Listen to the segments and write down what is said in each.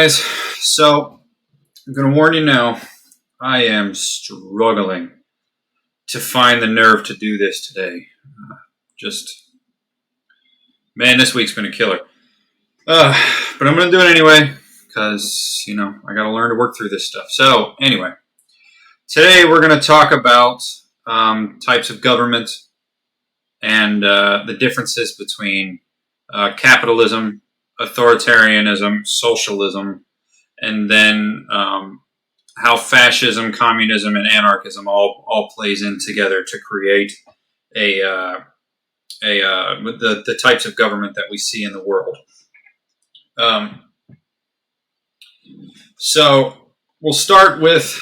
Guys, so I'm going to warn you now, I am struggling to find the nerve to do this today. Just, man, this week's been a killer. But I'm going to do it anyway because, I got to learn to work through this stuff. So, anyway, today we're going to talk about types of government and the differences between capitalism, authoritarianism, socialism, and then how fascism, communism, and anarchism all plays in together to create the types of government that we see in the world. So we'll start with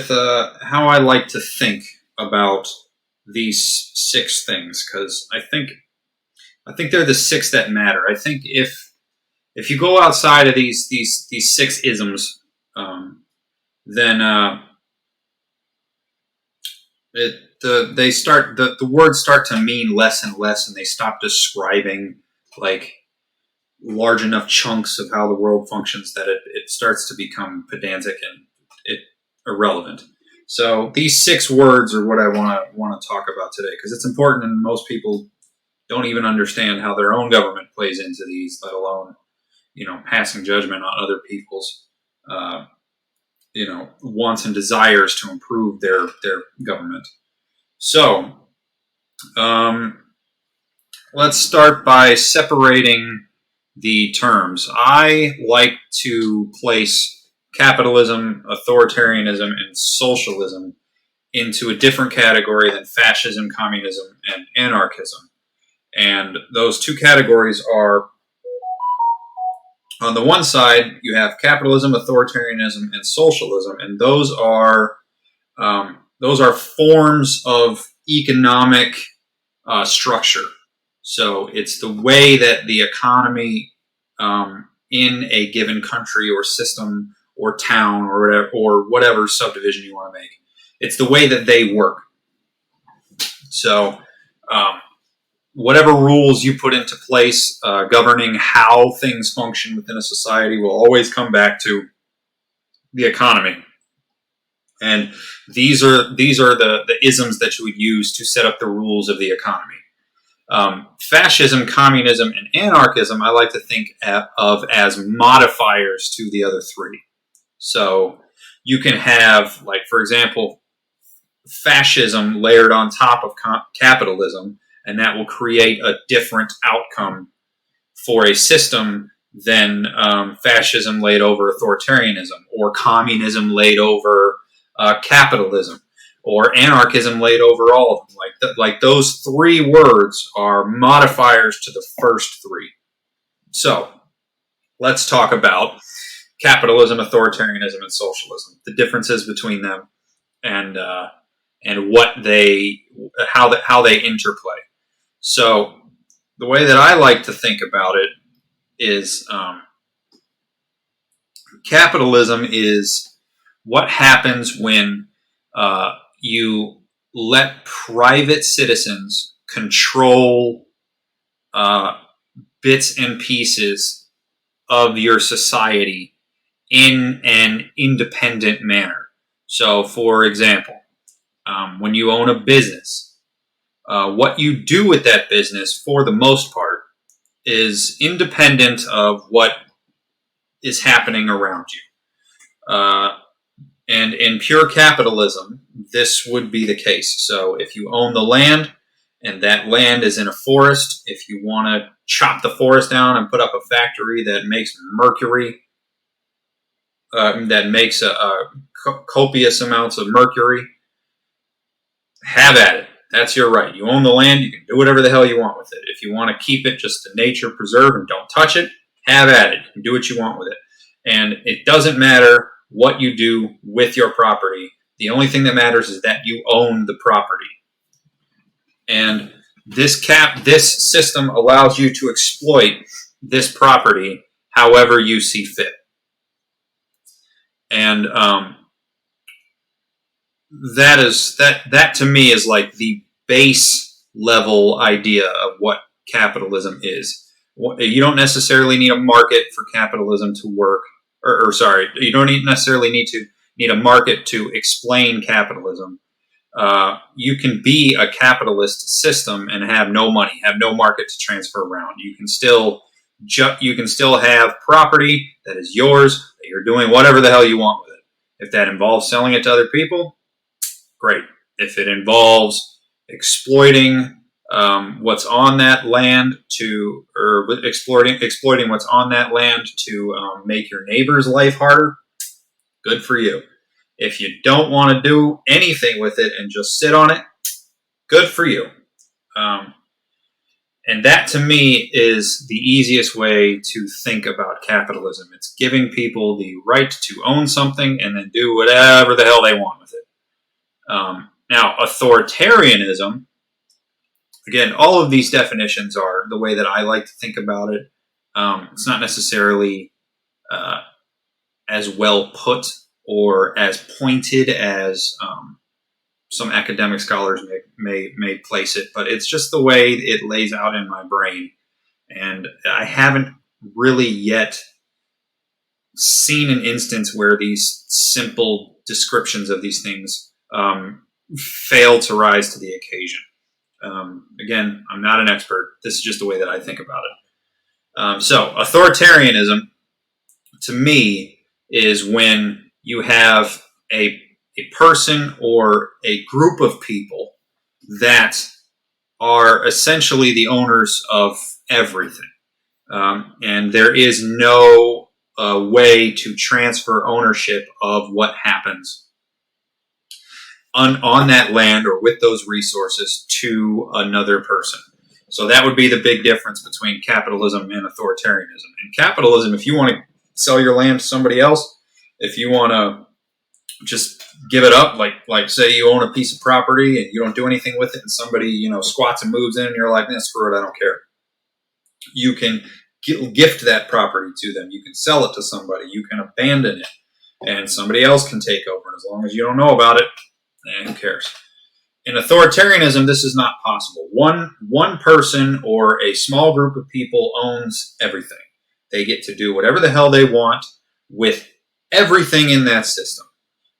how I like to think about these six things, because I think they're the six that matter. I think if you go outside of these six isms, then the words start to mean less and less, and they stop describing like large enough chunks of how the world functions that it starts to become pedantic and irrelevant. So these six words are what I want to talk about today, because it's important, and most people don't even understand how their own government plays into these, let alone passing judgment on other people's wants and desires to improve their government. So let's start by separating the terms. I like to place capitalism, authoritarianism, and socialism into a different category than fascism, communism, and anarchism. And those two categories are, on the one side, you have capitalism, authoritarianism, and socialism, and those are forms of economic structure. So it's the way that the economy in a given country or system or town or whatever subdivision you want to make, it's the way that they work. So whatever rules you put into place governing how things function within a society will always come back to the economy. And these are the isms that you would use to set up the rules of the economy. Fascism, communism, and anarchism I like to think of as modifiers to the other three. So you can have, like, for example, fascism layered on top of capitalism, and that will create a different outcome for a system than fascism laid over authoritarianism, or communism laid over capitalism, or anarchism laid over all of them. Like those three words are modifiers to the first three. So let's talk about capitalism, authoritarianism, and socialism, the differences between them, and how they interplay. So the way that I like to think about it is capitalism is what happens when you let private citizens control bits and pieces of your society in an independent manner. So, for example, when you own a business, what you do with that business, for the most part, is independent of what is happening around you. And in pure capitalism, this would be the case. So if you own the land, and that land is in a forest, if you want to chop the forest down and put up a factory that makes mercury, that makes copious amounts of mercury, have at it. That's your right. You own the land. You can do whatever the hell you want with it. If you want to keep it just a nature preserve and don't touch it, have at it. You can do what you want with it. And it doesn't matter what you do with your property. The only thing that matters is that you own the property. And this system allows you to exploit this property however you see fit. And that to me is like the base level idea of what capitalism is. You don't necessarily need a market for capitalism to work, or sorry, you don't necessarily need a market to explain capitalism. You can be a capitalist system and have no money, have no market to transfer around. You can still have property that is yours, that you're doing whatever the hell you want with it. If that involves selling it to other people, great. If it involves exploiting what's on that land or exploiting what's on that land to make your neighbor's life harder, good for you. If you don't want to do anything with it and just sit on it, good for you. And that, to me, is the easiest way to think about capitalism. It's giving people the right to own something and then do whatever the hell they want with it. Now, authoritarianism, again, all of these definitions are the way that I like to think about it. It's not necessarily as well put or as pointed as some academic scholars may place it, but it's just the way it lays out in my brain. And I haven't really yet seen an instance where these simple descriptions of these things fail to rise to the occasion. Again, I'm not an expert. This is just the way that I think about it. So authoritarianism, to me, is when you have a person or a group of people that are essentially the owners of everything. And there is no way to transfer ownership of what happens on that land or with those resources to another person. So that would be the big difference between capitalism and authoritarianism. In capitalism, if you want to sell your land to somebody else, if you want to just give it up, like say you own a piece of property and you don't do anything with it, and somebody squats and moves in, and you're like, screw it, I don't care. You can gift that property to them. You can sell it to somebody. You can abandon it, and somebody else can take over. And as long as you don't know about it, who cares? In authoritarianism, this is not possible. One person or a small group of people owns everything. They get to do whatever the hell they want with everything in that system.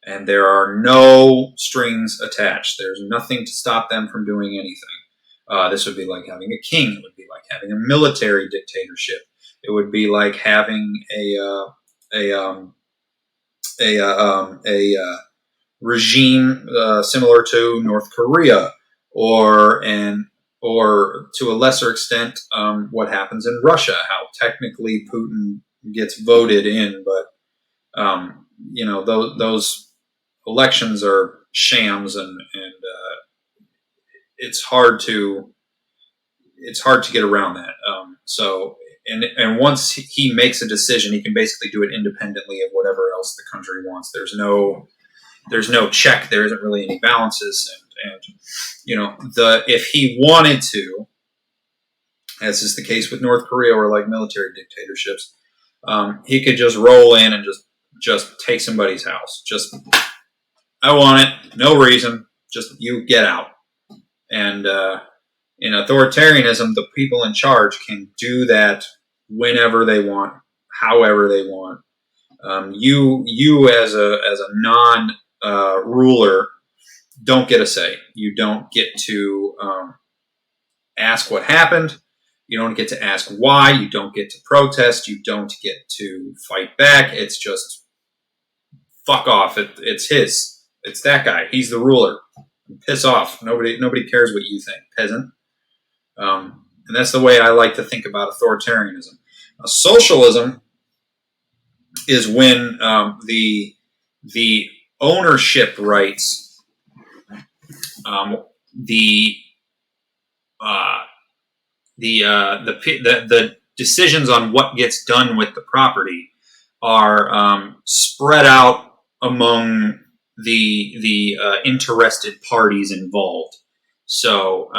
And there are no strings attached. There's nothing to stop them from doing anything. This would be like having a king. It would be like having a military dictatorship. It would be like having a regime similar to North Korea, or to a lesser extent what happens in Russia. How technically Putin gets voted in, but those elections are shams, and it's hard to get around that. And once he makes a decision, he can basically do it independently of whatever else the country wants. There's no check. There isn't really any balances, and if he wanted to, as is the case with North Korea or like military dictatorships, he could just roll in and just take somebody's house. Just, I want it, no reason, just you get out. And in authoritarianism, the people in charge can do that whenever they want, however they want. You as a non ruler don't get a say. You don't get to ask what happened. You don't get to ask why. You don't get to protest. You don't get to fight back. It's just fuck off. It's his. It's that guy. He's the ruler. Piss off. Nobody cares what you think, peasant. And that's the way I like to think about authoritarianism. Socialism is when the ownership rights, the decisions on what gets done with the property are spread out among the interested parties involved. So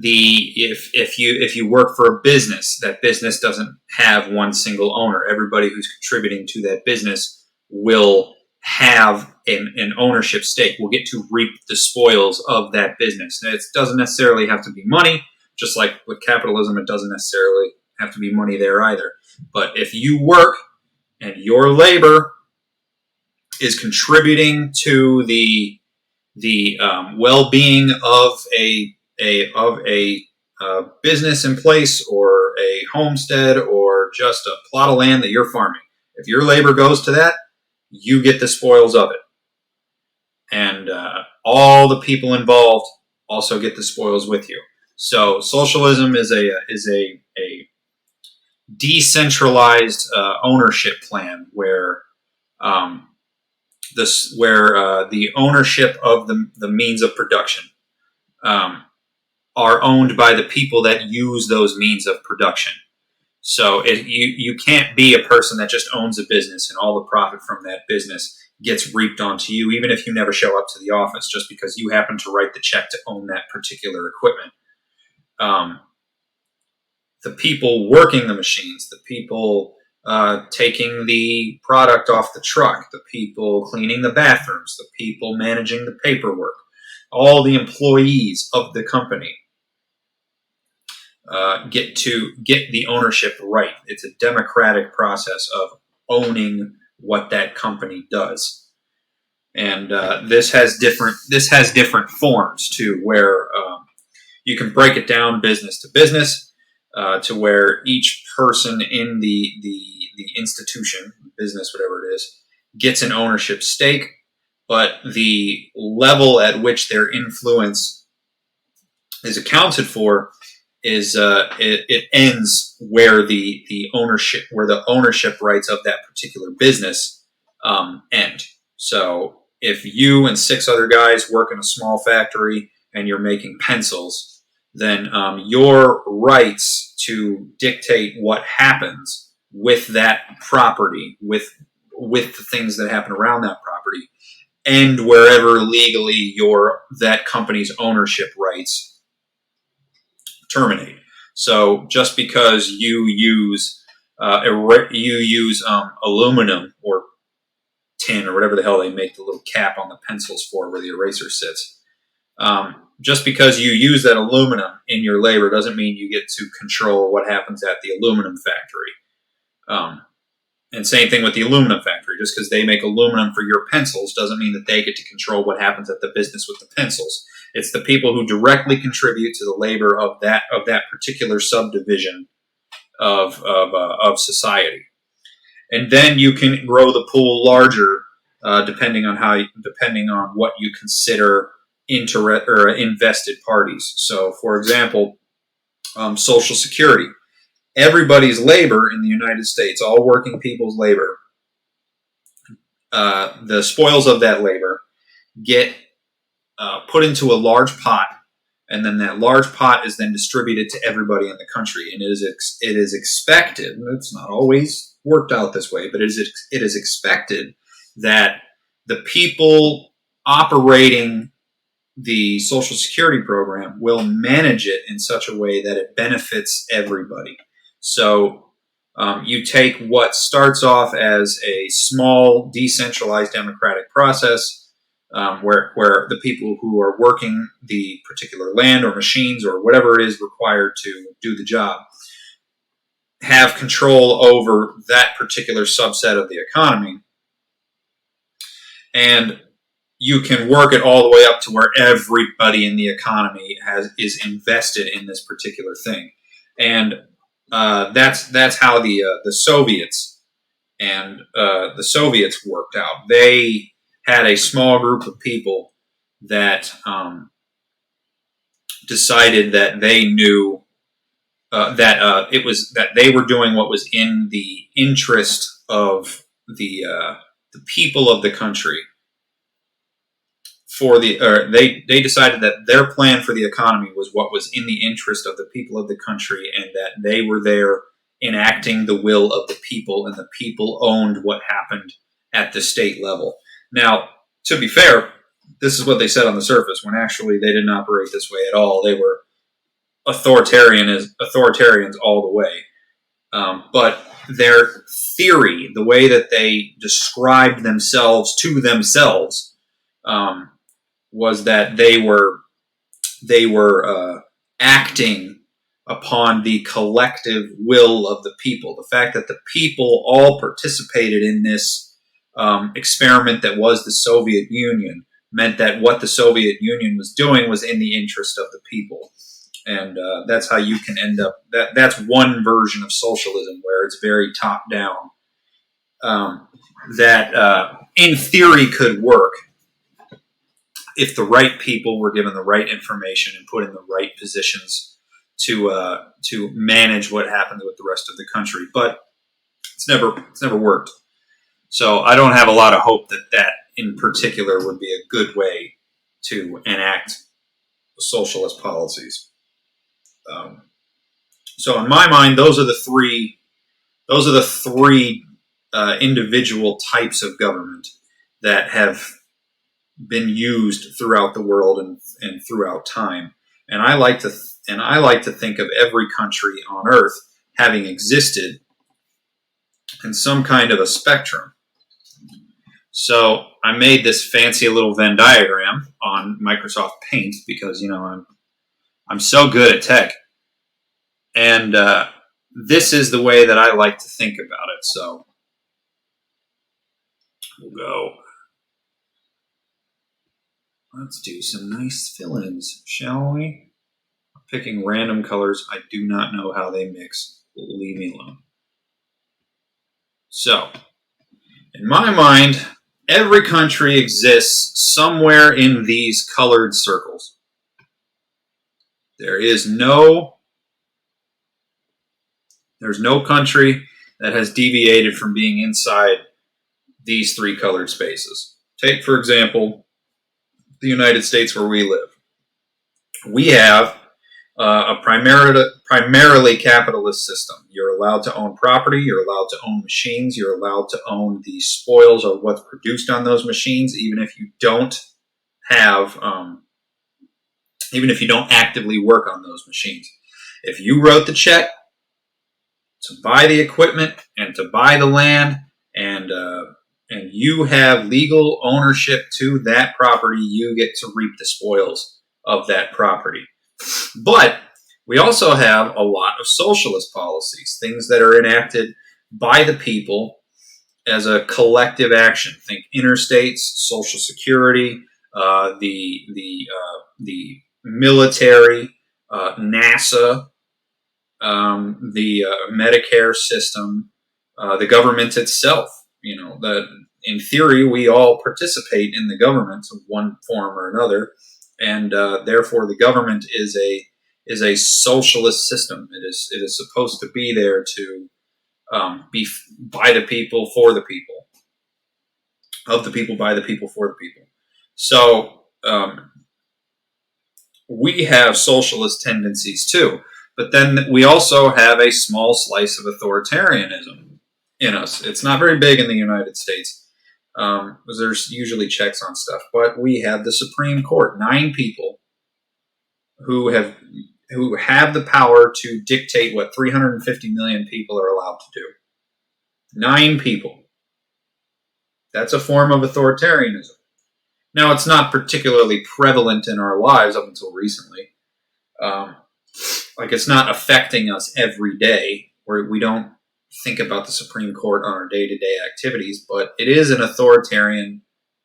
if you work for a business, that business doesn't have one single owner. Everybody who's contributing to that business will have an ownership stake, will get to reap the spoils of that business. And it doesn't necessarily have to be money, Just like with capitalism, it doesn't necessarily have to be money there either. But if you work and your labor is contributing to the well-being of a business in place, or a homestead, or just a plot of land that you're farming, if your labor goes to that, you get the spoils of it, and all the people involved also get the spoils with you. So socialism is a decentralized ownership plan where the ownership of the means of production are owned by the people that use those means of production. So you can't be a person that just owns a business and all the profit from that business gets reaped onto you, even if you never show up to the office, just because you happen to write the check to own that particular equipment. The people working the machines, the people taking the product off the truck, the people cleaning the bathrooms, the people managing the paperwork, all the employees of the company get the ownership right. It's a democratic process of owning what that company does, and this has different forms too, where you can break it down business to business. To where each person in the institution, business, whatever it is, gets an ownership stake, but the level at which their influence is accounted for is it ends where the ownership rights of that particular business end. So if you and 6 other guys work in a small factory and you're making pencils, then your rights to dictate what happens with that property, with the things that happen around that property, end wherever legally that company's ownership rights terminate. So just because you use aluminum or tin or whatever the hell they make the little cap on the pencils for, where the eraser sits. Just because you use that aluminum in your labor doesn't mean you get to control what happens at the aluminum factory. And same thing with the aluminum factory. Just because they make aluminum for your pencils doesn't mean that they get to control what happens at the business with the pencils. It's the people who directly contribute to the labor of that particular subdivision of society. And then you can grow the pool larger, depending on what you consider invested parties. So, for example, Social Security. Everybody's labor in the United States, all working people's labor, the spoils of that labor get put into a large pot, and then that large pot is then distributed to everybody in the country. And it is expected, and it's not always worked out this way, but it is expected that the people operating the Social Security program will manage it in such a way that it benefits everybody. So you take what starts off as a small, decentralized democratic process, where the people who are working the particular land or machines or whatever it is required to do the job have control over that particular subset of the economy. And you can work it all the way up to where everybody in the economy is invested in this particular thing, and that's how the Soviets worked out. They had a small group of people that decided that they knew that they were doing what was in the interest of the people of the country. They decided that their plan for the economy was what was in the interest of the people of the country, and that they were there enacting the will of the people, and the people owned what happened at the state level. Now, to be fair, this is what they said on the surface, when actually they didn't operate this way at all. They were authoritarians all the way. But their theory, the way that they described themselves to themselves, was that they were acting upon the collective will of the people. The fact that the people all participated in this experiment that was the Soviet Union meant that what the Soviet Union was doing was in the interest of the people. And that's how you can end up. That's one version of socialism where it's very top down. That in theory could work if the right people were given the right information and put in the right positions to manage what happened with the rest of the country. But it's never worked. So I don't have a lot of hope that in particular would be a good way to enact socialist policies. So in my mind, those are the three individual types of government that have been used throughout the world and throughout time. And I like to think of every country on Earth having existed in some kind of a spectrum. So I made this fancy little Venn diagram on Microsoft Paint because I'm so good at tech, and this is the way that I like to think about it. So we'll go. Let's do some nice fill-ins, shall we? I'm picking random colors. I do not know how they mix. Leave me alone. So, in my mind, every country exists somewhere in these colored circles. There's no country that has deviated from being inside these three colored spaces. Take, for example, the United States where we live. We have a primarily capitalist system. You're allowed to own property, you're allowed to own machines, you're allowed to own the spoils of what's produced on those machines, even if you don't actively work on those machines. If you wrote the check to buy the equipment and to buy the land, and you have legal ownership to that property, you get to reap the spoils of that property. But we also have a lot of socialist policies, things that are enacted by the people as a collective action. Think interstates, Social Security, the military, NASA, the Medicare system, the government itself. In theory, we all participate in the government in one form or another, and therefore the government is a socialist system. It is supposed to be there to be by the people, for the people, of the people, by the people, for the people. So we have socialist tendencies too, but then we also have a small slice of authoritarianism in us. It's not very big in the United States. Because there's usually checks on stuff, but we have the Supreme Court, 9 people who have the power to dictate what 350 million people are allowed to do. 9 people. That's a form of authoritarianism. Now, it's not particularly prevalent in our lives up until recently. It's not affecting us every day, where we don't think about the Supreme Court on our day-to-day activities, but it is an authoritarian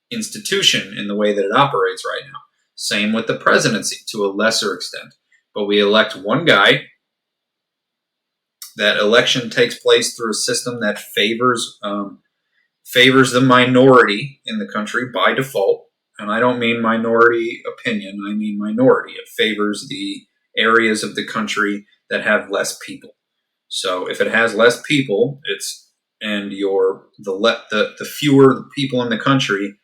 institution in the way that it operates right now. Same with the presidency to a lesser extent. But we elect one guy. That election takes place through a system that favors the minority in the country by default. And I don't mean minority opinion, I mean minority. It favors the areas of the country that have less people. So if it has less people, the fewer the people in the country,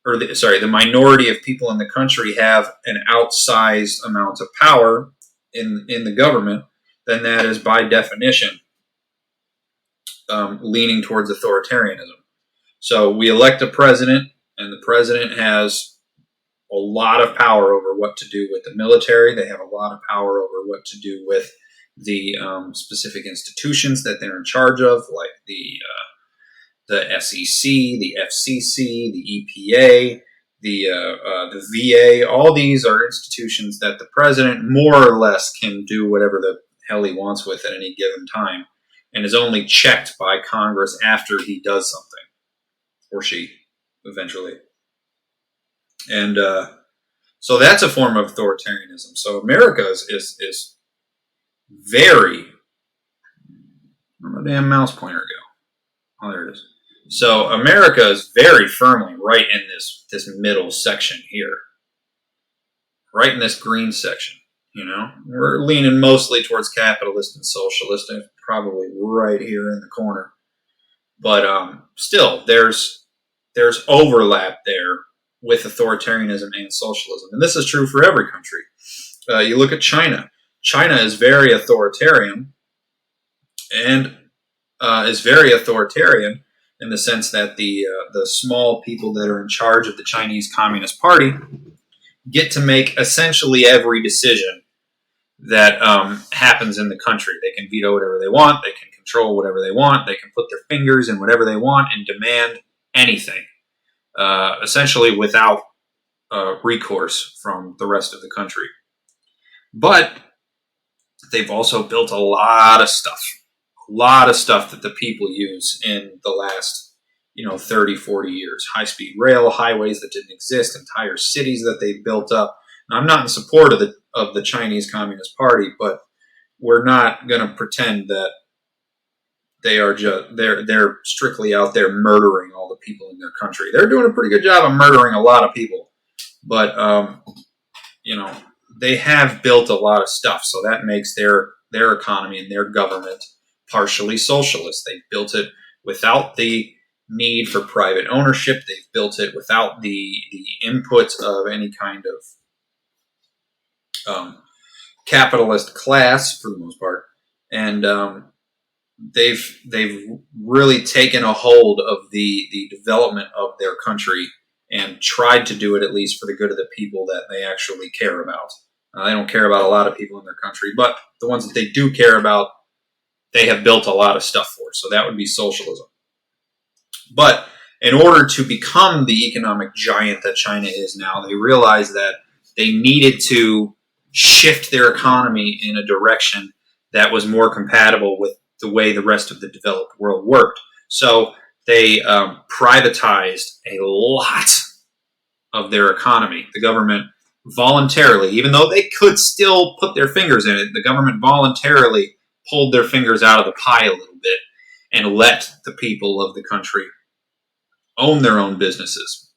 the minority of people in the country have an outsized amount of power in the government, then that is by definition leaning towards authoritarianism. So we elect a president, and the president has a lot of power over what to do with the military. They have a lot of power over what to do with the specific institutions that they're in charge of, like the SEC, the FCC, the EPA, the VA. All these are institutions that the president more or less can do whatever the hell he wants with at any given time, and is only checked by Congress after he does something, or she, eventually. And so that's a form of authoritarianism. So America is very. Where'd my damn mouse pointer go? Oh, there it is. So America is very firmly right in this middle section here, right in this green section. You know, we're leaning mostly towards capitalist and socialist, and probably right here in the corner. But still, there's overlap there with authoritarianism and socialism, and this is true for every country. You look at China. China is very authoritarian, and is very authoritarian in the sense that the small people that are in charge of the Chinese Communist Party get to make essentially every decision that happens in the country. They can veto whatever they want. They can control whatever they want. They can put their fingers in whatever they want and demand anything, essentially without recourse from the rest of the country. But they've also built a lot of stuff that the people use in the last 30, 40 years. High-speed rail, highways that didn't exist, entire cities that they built up. Now, I'm not in support of the Chinese Communist Party, but we're not going to pretend that they're strictly out there murdering all the people in their country. They're doing a pretty good job of murdering a lot of people, but they have built a lot of stuff, so that makes their economy and their government partially socialist. They've built it without the need for private ownership. They've built it without the input of any kind of capitalist class, for the most part, and they've really taken a hold of the development of their country and tried to do it at least for the good of the people that they actually care about. They don't care about a lot of people in their country, but the ones that they do care about, they have built a lot of stuff for. So that would be socialism. But in order to become the economic giant that China is now, they realized that they needed to shift their economy in a direction that was more compatible with the way the rest of the developed world worked. So they privatized a lot of their economy. The government voluntarily, even though they could still put their fingers in it, the government voluntarily pulled their fingers out of the pie a little bit and let the people of the country own their own businesses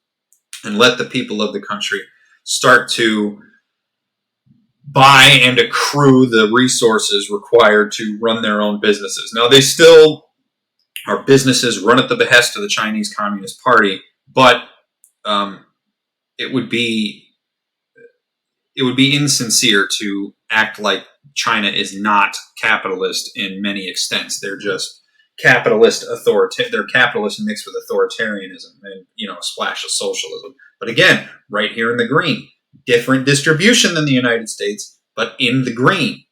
and let the people of the country start to buy and accrue the resources required to run their own businesses. Now, they still are businesses run at the behest of the Chinese Communist Party, but it would be insincere to act like China is not capitalist in many extents. They're just capitalist they're capitalist mixed with authoritarianism and a splash of socialism. But again, right here in the green, different distribution than the United States, but in the green.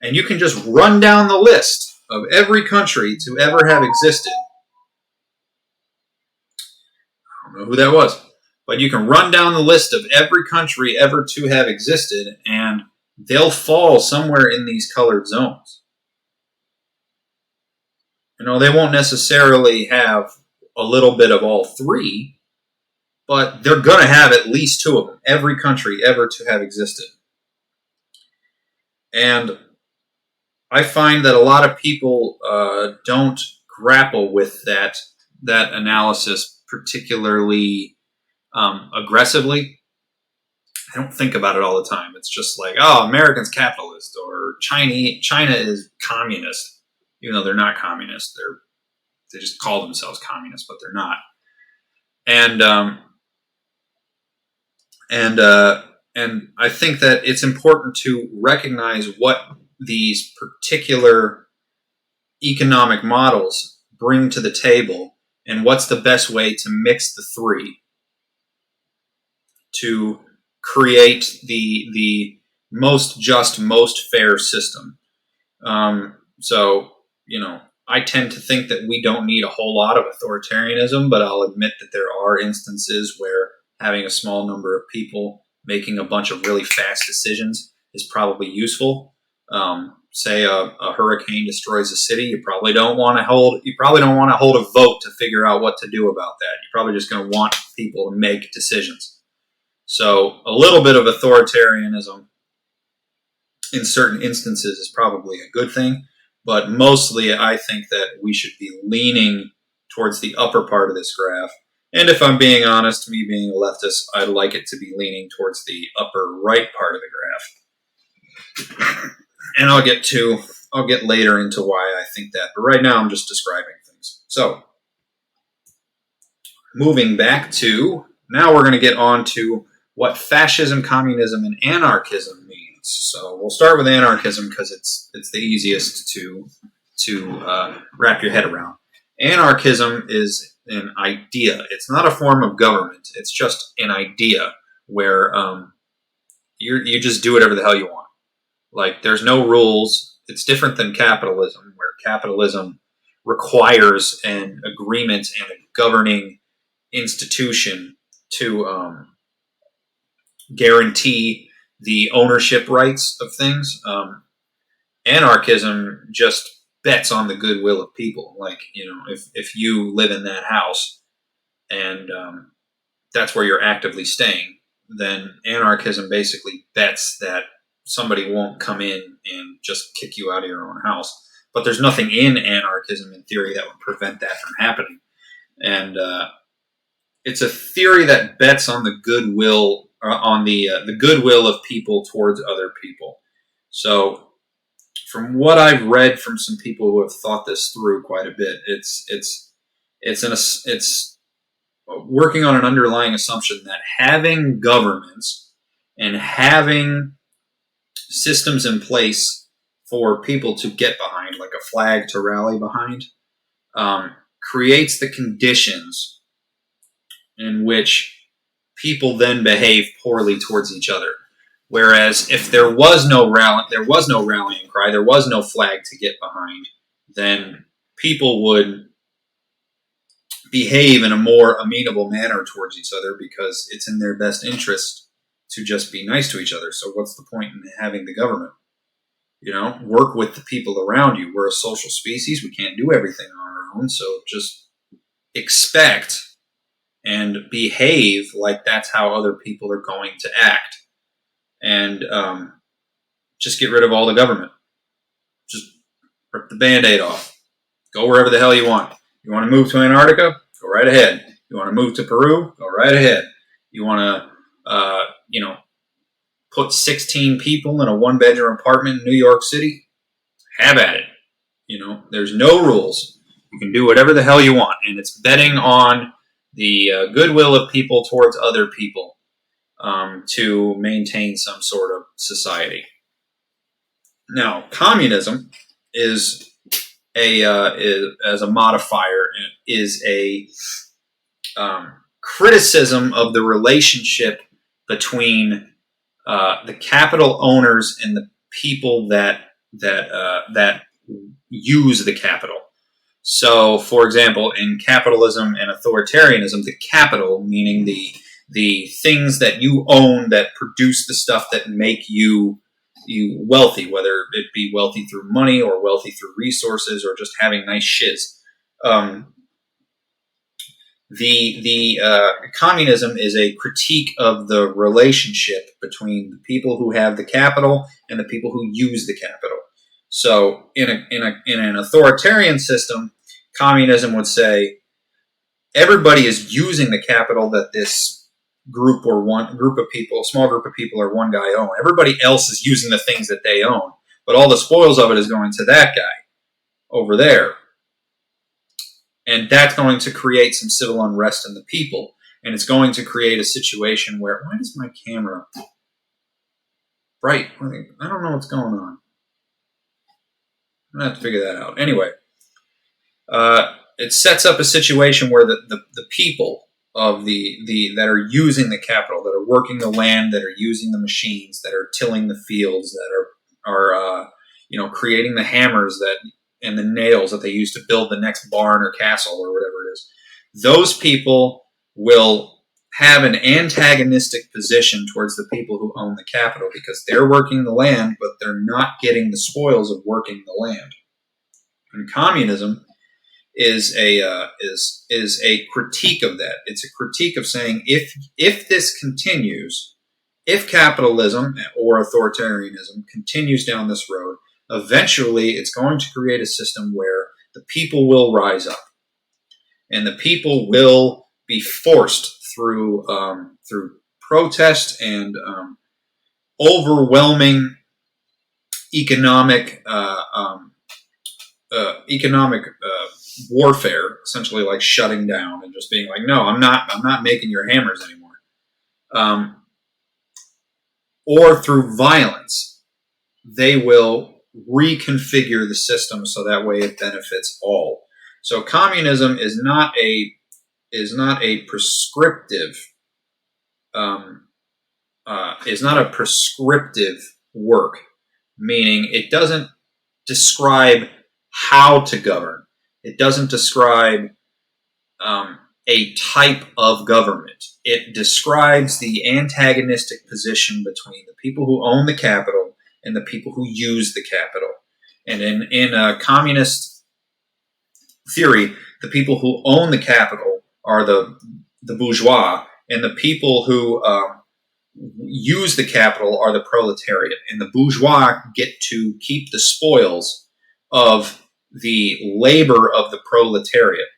And you can just run down the list of every country to ever have existed. I don't know who that was. But you can run down the list of every country ever to have existed, and they'll fall somewhere in these colored zones. They won't necessarily have a little bit of all three, but they're going to have at least two of them, every country ever to have existed. And I find that a lot of people don't grapple with that analysis particularly aggressively. I don't think about it all the time. It's just like, oh, American's capitalist, or China is communist, even though they're not communist. They just call themselves communist, but they're not. And I think that it's important to recognize what these particular economic models bring to the table and what's the best way to mix the three to create the most just, most fair system. I tend to think that we don't need a whole lot of authoritarianism, but I'll admit that there are instances where having a small number of people making a bunch of really fast decisions is probably useful. Say a hurricane destroys a city, you probably don't want to hold a vote to figure out what to do about that. You're probably just going to want people to make decisions. So a little bit of authoritarianism in certain instances is probably a good thing, but mostly I think that we should be leaning towards the upper part of this graph. And if I'm being honest, me being a leftist, I'd like it to be leaning towards the upper right part of the graph. And I'll get later into why I think that, but right now I'm just describing things. So, moving back to, now we're going to get on to what fascism, communism, and anarchism means. So we'll start with anarchism because it's the easiest to wrap your head around. Anarchism is an idea. It's not a form of government. It's just an idea where you just do whatever the hell you want. Like, there's no rules. It's different than capitalism, where capitalism requires an agreement and a governing institution to guarantee the ownership rights of things. Anarchism just bets on the goodwill of people. Like, if you live in that house and that's where you're actively staying, then anarchism basically bets that somebody won't come in and just kick you out of your own house. But there's nothing in anarchism, in theory, that would prevent that from happening. And it's a theory that bets on the goodwill, the goodwill of people towards other people. So, from what I've read from some people who have thought this through quite a bit, it's working on an underlying assumption that having governments and having systems in place for people to get behind, like a flag to rally behind, creates the conditions in which people then behave poorly towards each other. Whereas if there was no rallying cry, there was no flag to get behind, then people would behave in a more amenable manner towards each other because it's in their best interest to just be nice to each other. So what's the point in having the government? Work with the people around you. We're a social species. We can't do everything on our own. So just expect and behave like that's how other people are going to act. And just get rid of all the government. Just rip the Band-Aid off. Go wherever the hell you want. You want to move to Antarctica? Go right ahead. You want to move to Peru? Go right ahead. You want to, put 16 people in a one-bedroom apartment in New York City? Have at it. There's no rules. You can do whatever the hell you want. And it's betting on the goodwill of people towards other people to maintain some sort of society. Now, communism is as a modifier, is a criticism of the relationship between the capital owners and the people that use the capital. So, for example, in capitalism and authoritarianism, the capital, meaning the things that you own that produce the stuff that make you wealthy, whether it be wealthy through money or wealthy through resources or just having nice shiz. Communism is a critique of the relationship between the people who have the capital and the people who use the capital. So, in an authoritarian system, communism would say everybody is using the capital that this group or one group of people, small group of people, or one guy own. Everybody else is using the things that they own, but all the spoils of it is going to that guy over there. And that's going to create some civil unrest in the people. And it's going to create a situation where, why is my camera bright? I don't know what's going on. I'm going to have to figure that out. Anyway, it sets up a situation where the people of that are using the capital, that are working the land, that are using the machines, that are tilling the fields, that are creating the hammers that and the nails that they use to build the next barn or castle or whatever it is. Those people will have an antagonistic position towards the people who own the capital because they're working the land, but they're not getting the spoils of working the land. And communism is a critique of that. It's a critique of saying if this continues, if capitalism or authoritarianism continues down this road, eventually it's going to create a system where the people will rise up, and the people will be forced through protest and overwhelming economic warfare, essentially like shutting down and just being like, no, I'm not making your hammers anymore, or through violence, they will reconfigure the system so that way it benefits all. So communism is not a prescriptive work, meaning it doesn't describe how to govern. It doesn't describe a type of government. It describes the antagonistic position between the people who own the capital and the people who use the capital. And in a communist theory, the people who own the capital are the bourgeois, and the people who use the capital are the proletariat. And the bourgeois get to keep the spoils of the labor of the proletariat,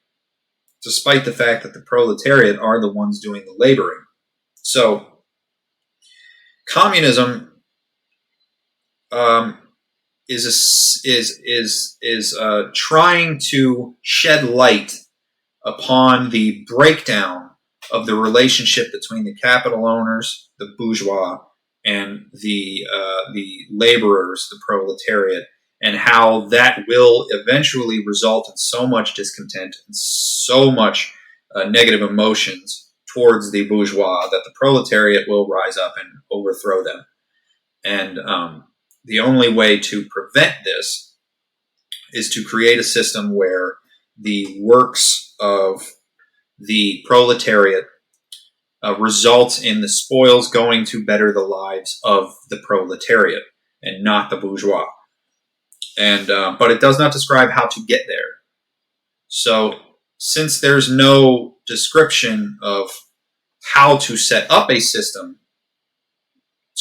despite the fact that the proletariat are the ones doing the laboring. So communism is trying to shed light upon the breakdown of the relationship between the capital owners, the bourgeois, and the laborers, the proletariat, and how that will eventually result in so much discontent and so much negative emotions towards the bourgeois that the proletariat will rise up and overthrow them. And the only way to prevent this is to create a system where the works of the proletariat results in the spoils going to better the lives of the proletariat and not the bourgeois. And but it does not describe how to get there. So since there's no description of how to set up a system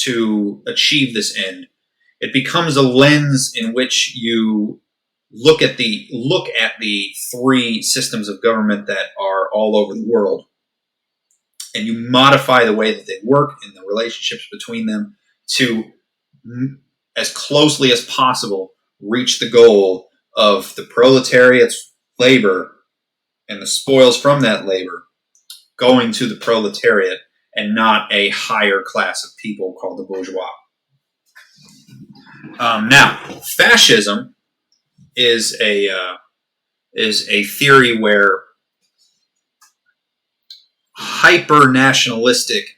to achieve this end, it becomes a lens in which you look at the three systems of government that are all over the world, and you modify the way that they work and the relationships between them to, as closely as possible, reach the goal of the proletariat's labor and the spoils from that labor going to the proletariat and not a higher class of people called the bourgeois. Now, fascism is a theory where hyper-nationalistic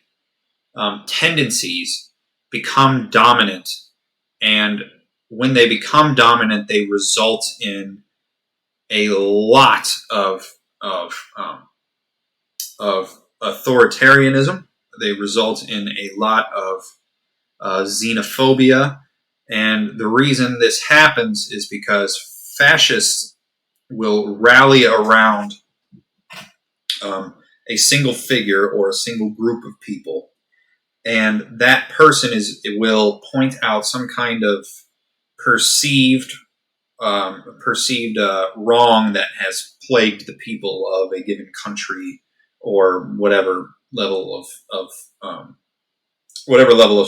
tendencies become dominant, and when they become dominant, they result in a lot of authoritarianism. They result in a lot of xenophobia, and the reason this happens is because fascists will rally around a single figure or a single group of people, and that person will point out some kind of perceived wrong that has plagued the people of a given country or whatever level of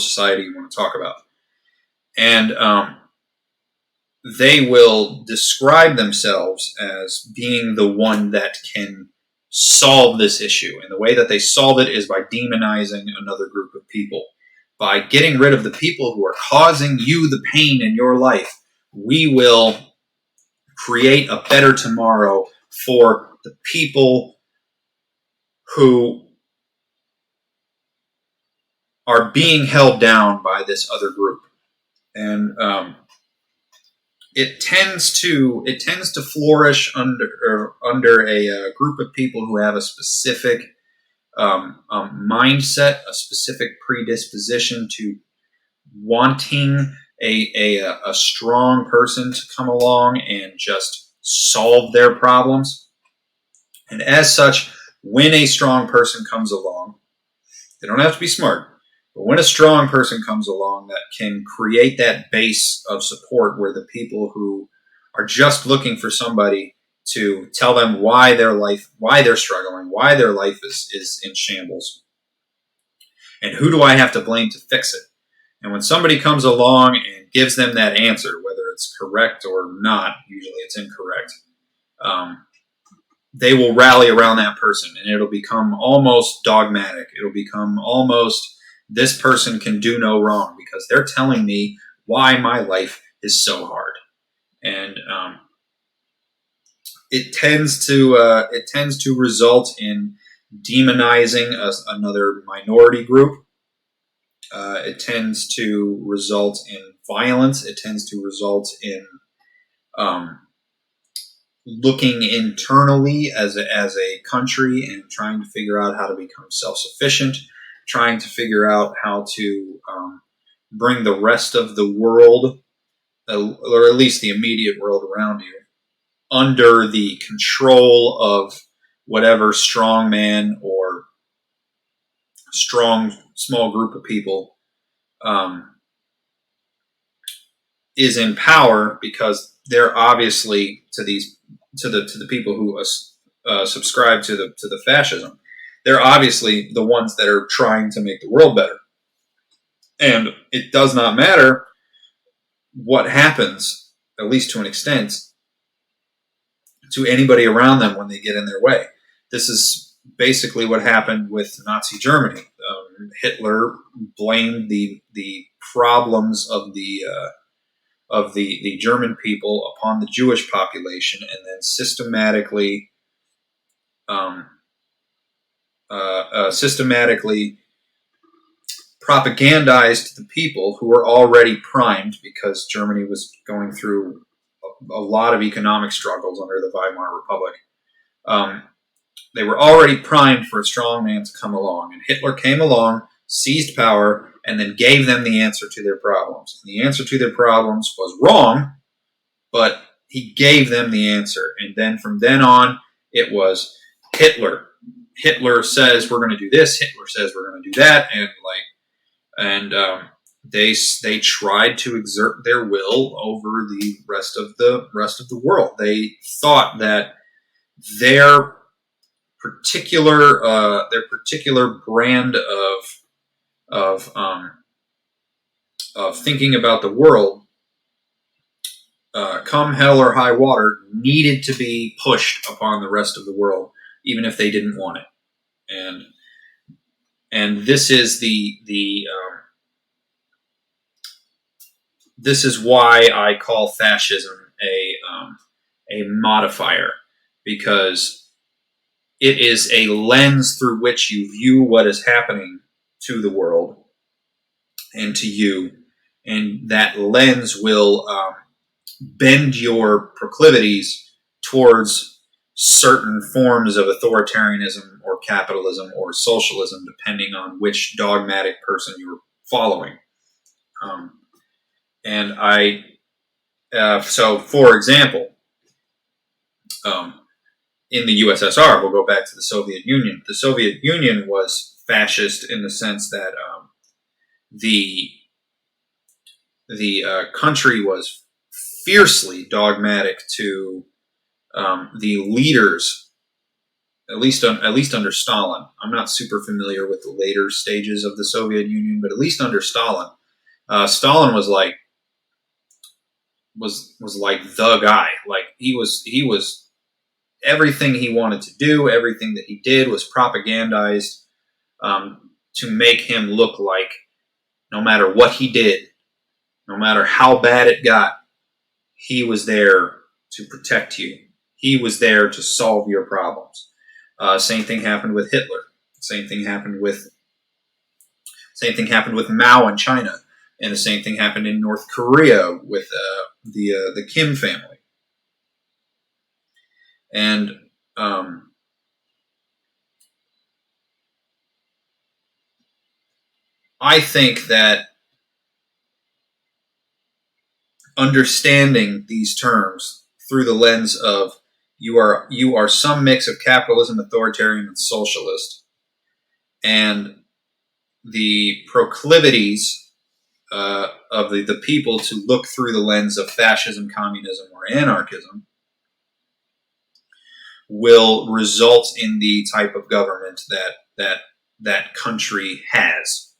society you want to talk about, and they will describe themselves as being the one that can solve this issue. And the way that they solve it is by demonizing another group of people. By getting rid of the people who are causing you the pain in your life, we will create a better tomorrow for the people who are being held down by this other group. And it tends to flourish under a group of people who have a specific mindset, a specific predisposition to wanting a strong person to come along and just solve their problems. And as such, when a strong person comes along, they don't have to be smart, but when a strong person comes along that can create that base of support where the people who are just looking for somebody to tell them why they're struggling, why their life is in shambles, and who do I have to blame to fix it? And when somebody comes along and gives them that answer, whether it's correct or not, usually it's incorrect, they will rally around that person, and it'll become almost dogmatic. It'll become almost, this person can do no wrong because they're telling me why my life is so hard. And it tends to result in demonizing another minority group. It tends to result in violence. It tends to result in looking internally as a country and trying to figure out how to become self-sufficient, trying to figure out how to bring the rest of the world, or at least the immediate world around you, under the control of whatever strong man or strong small group of people is in power, because they're obviously to the people who subscribe to the fascism. They're obviously the ones that are trying to make the world better, and it does not matter what happens, at least to an extent, to anybody around them when they get in their way. This is basically what happened with Nazi Germany. Hitler blamed the problems of the German people upon the Jewish population, and then systematically propagandized the people who were already primed, because Germany was going through a lot of economic struggles under the Weimar Republic. They were already primed for a strong man to come along, and Hitler came along, seized power, and then gave them the answer to their problems. And the answer to their problems was wrong, but he gave them the answer. And then from then on, it was Hitler. Hitler says we're going to do this. Hitler says we're going to do that, and they tried to exert their will over the rest of the world. They thought that their particular brand of thinking about the world, come hell or high water, needed to be pushed upon the rest of the world, even if they didn't want it. And this is this is why I call fascism a modifier, because it is a lens through which you view what is happening to the world and to you, and that lens will bend your proclivities towards certain forms of authoritarianism or capitalism or socialism, depending on which dogmatic person you're following. So, for example, in the USSR, we'll go back to the Soviet Union. The Soviet Union was fascist in the sense that the country was fiercely dogmatic to the leaders, at least under Stalin. I'm not super familiar with the later stages of the Soviet Union, but at least under Stalin, Stalin was like the guy. Like he was everything he wanted to do, everything that he did was propagandized to make him look like no matter what he did, no matter how bad it got, he was there to protect you. He was there to solve your problems. Same thing happened with Hitler. Same thing happened with Mao in China, and the same thing happened in North Korea with the Kim family, and I think that understanding these terms through the lens of you are some mix of capitalism, authoritarian, and socialist, and the proclivities of the people to look through the lens of fascism, communism, or anarchism will result in the type of government that country has.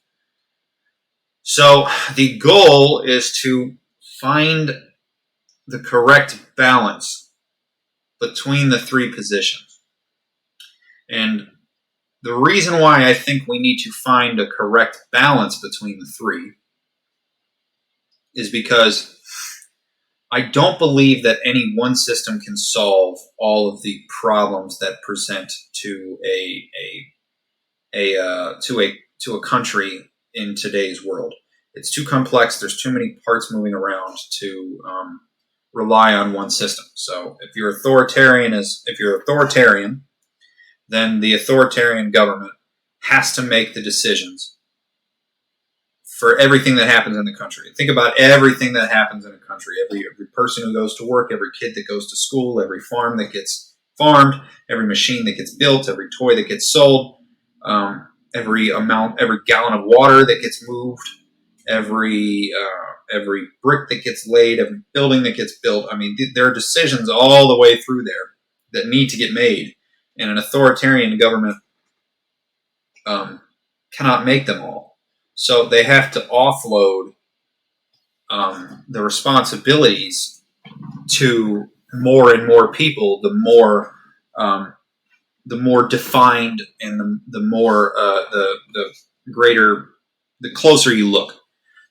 So the goal is to find the correct balance between the three positions. And the reason why I think we need to find a correct balance between the three is because I don't believe that any one system can solve all of the problems that present to to a country in today's world. It's too complex. There's too many parts moving around to rely on one system. So if you're authoritarian, then the authoritarian government has to make the decisions for everything that happens in the country. Think about everything that happens in a country. Every person who goes to work, every kid that goes to school, every farm that gets farmed, every machine that gets built, every toy that gets sold, every gallon of water that gets moved, every brick that gets laid, every building that gets built. I mean, there are decisions all the way through there that need to get made, and an authoritarian government cannot make them all. So they have to offload the responsibilities to more and more people. The more defined and the more the greater, the closer you look.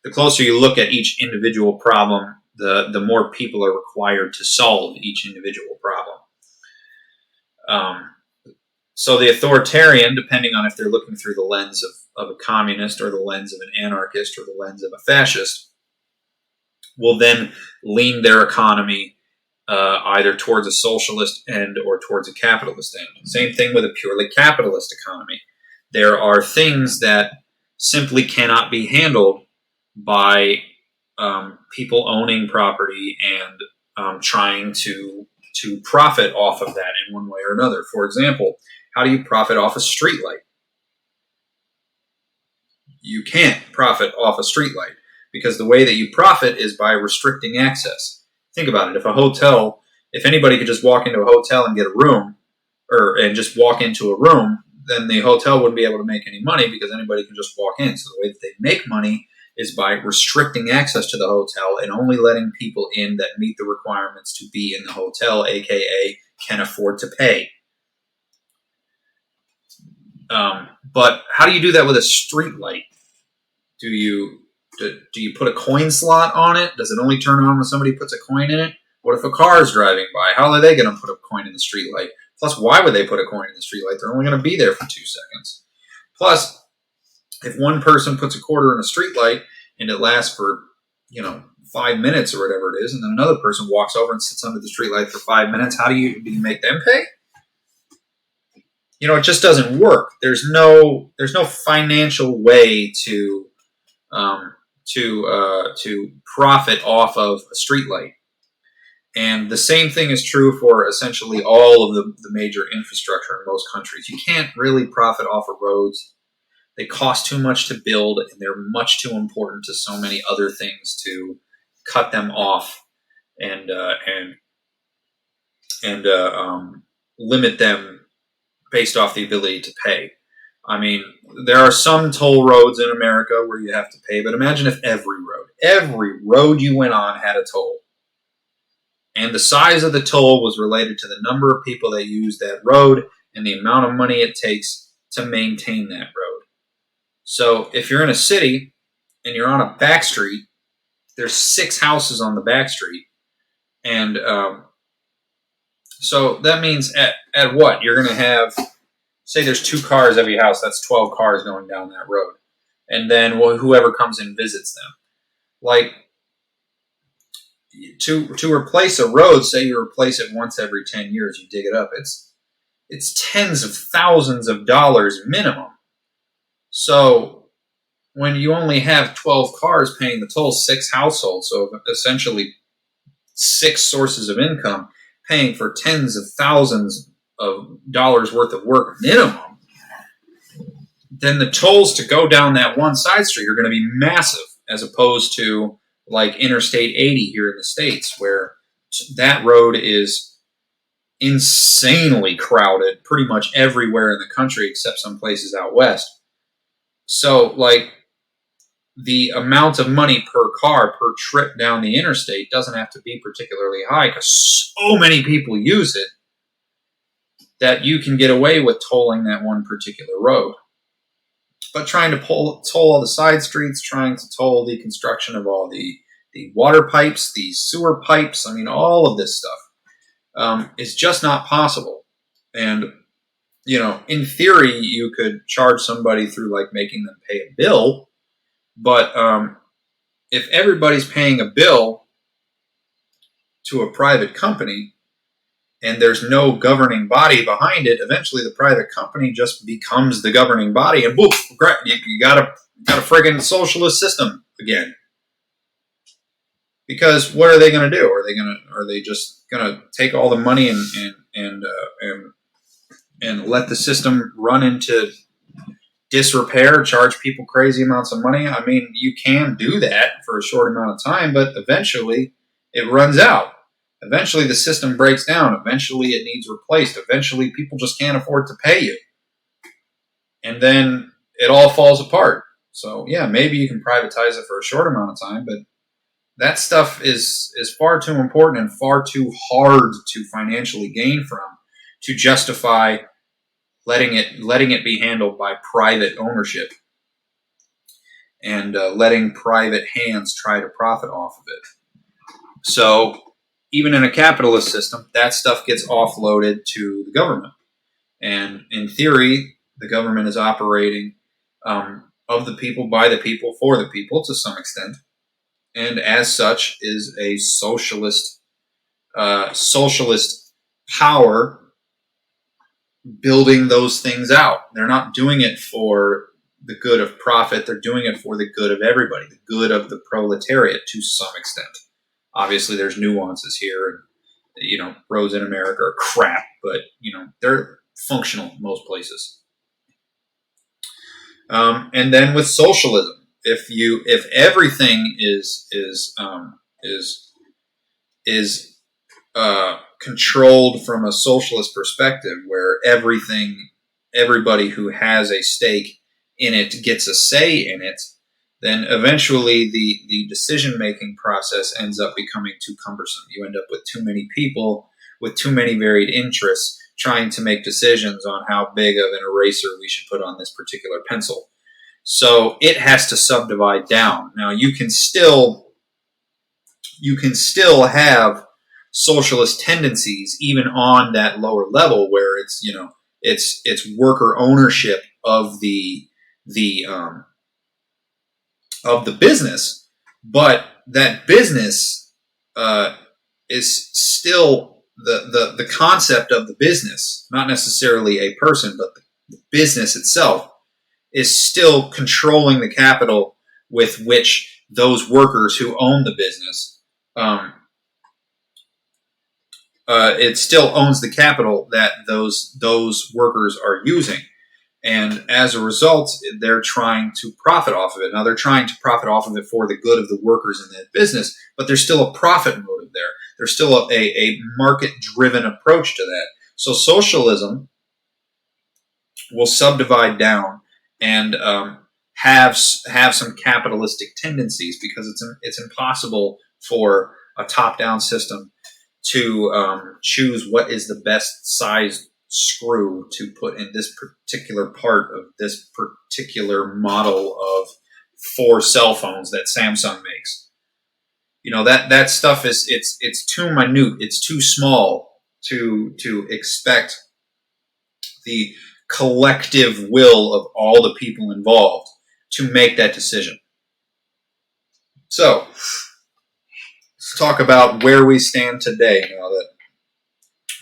The closer you look at each individual problem, the more people are required to solve each individual problem. So the authoritarian, depending on if they're looking through the lens of a communist or the lens of an anarchist or the lens of a fascist, will then lean their economy either towards a socialist end or towards a capitalist end. Same thing with a purely capitalist economy. There are things that simply cannot be handled by people owning property and trying to profit off of that in one way or another. For example, how do you profit off a streetlight? You can't profit off a streetlight because the way that you profit is by restricting access. Think about it. If anybody could just walk into a hotel and get a room, and just walk into a room, then the hotel wouldn't be able to make any money because anybody can just walk in. So the way that they make money is by restricting access to the hotel and only letting people in that meet the requirements to be in the hotel, aka can afford to pay. But how do you do that with a street light? Do you put a coin slot on it? Does it only turn on when somebody puts a coin in it? What if a car is driving by? How are they going to put a coin in the street light? Plus, why would they put a coin in the street light? They're only going to be there for 2 seconds. Plus, if one person puts a quarter in a street light and it lasts for 5 minutes or whatever it is, and then another person walks over and sits under the street light for 5 minutes, do you make them pay? It just doesn't work. There's no financial way to profit off of a street light. And the same thing is true for essentially all of the major infrastructure in most countries. You can't really profit off of roads. They cost too much to build, and they're much too important to so many other things to cut them off and limit them based off the ability to pay. I mean, there are some toll roads in America where you have to pay, but imagine if every road you went on had a toll. And the size of the toll was related to the number of people that use that road and the amount of money it takes to maintain that road. So if you're in a city and you're on a back street, there's 6 houses on the back street. And so that means at what? You're going to have, say there's 2 cars every house. That's 12 cars going down that road. And then whoever comes and visits them. to replace a road, say you replace it once every 10 years, you dig it up, it's tens of thousands of dollars minimum. So when you only have 12 cars paying the toll, 6 households, so essentially 6 sources of income paying for tens of thousands of dollars worth of work minimum, then the tolls to go down that one side street are going to be massive, as opposed to like Interstate 80 here in the States, where that road is insanely crowded pretty much everywhere in the country except some places out west. So, like, the amount of money per car per trip down the interstate doesn't have to be particularly high because so many people use it that you can get away with tolling that one particular road. But trying to toll all the side streets, trying to toll the construction of all the water pipes, the sewer pipes, I mean, all of this stuff is just not possible. And, you know, in theory, you could charge somebody through, like, making them pay a bill. But if everybody's paying a bill to a private company and there's no governing body behind it, eventually the private company just becomes the governing body, and boom, you got a friggin' socialist system again. Because what are they going to do? Are they just going to take all the money and let the system run into disrepair, charge people crazy amounts of money? I mean, you can do that for a short amount of time, but eventually it runs out. Eventually the system breaks down. Eventually it needs replaced. Eventually people just can't afford to pay you. And then it all falls apart. So, yeah, maybe you can privatize it for a short amount of time, but that stuff is far too important and far too hard to financially gain from to justify letting it be handled by private ownership and letting private hands try to profit off of it. So even in a capitalist system, that stuff gets offloaded to the government. And in theory, the government is operating of the people, by the people, for the people to some extent. And as such is a socialist power building those things out. They're not doing it for the good of profit. They're doing it for the good of everybody, the good of the proletariat to some extent. Obviously, there's nuances here. And, you know, roads in America are crap, but, you know, they're functional most places. And then with socialism, if everything is controlled from a socialist perspective, where everybody who has a stake in it gets a say in it, then eventually the decision-making process ends up becoming too cumbersome. You end up with too many people with too many varied interests trying to make decisions on how big of an eraser we should put on this particular pencil. So it has to subdivide down. Now you can still have socialist tendencies even on that lower level where it's, you know, it's worker ownership of the business, but that business is still the concept of the business, not necessarily a person, but the business itself is still controlling the capital with which those workers who own the business, it still owns the capital that those workers are using. And as a result, they're trying to profit off of it. Now, they're trying to profit off of it for the good of the workers in that business, but there's still a profit motive there. There's still a market-driven approach to that. So socialism will subdivide down and have some capitalistic tendencies, because it's impossible for a top-down system to choose what is the best sized screw to put in this particular part of this particular model of 4 cell phones that Samsung makes. You know, that stuff it's too minute, it's too small to expect the collective will of all the people involved to make that decision. So talk about where we stand today now that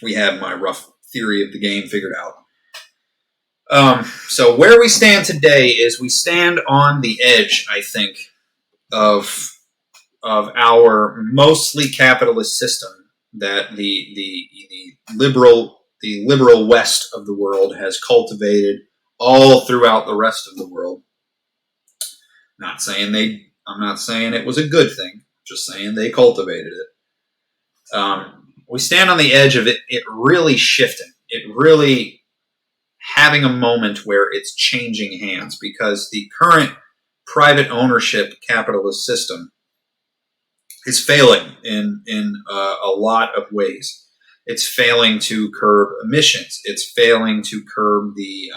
we have my rough theory of the game figured out. So where we stand today is we stand on the edge, I think, of our mostly capitalist system that the liberal West of the world has cultivated all throughout the rest of the world. I'm not saying it was a good thing. Just saying they cultivated it. We stand on the edge of it really shifting. It really having a moment where it's changing hands, because the current private ownership capitalist system is failing in a lot of ways. It's failing to curb emissions. It's failing to curb the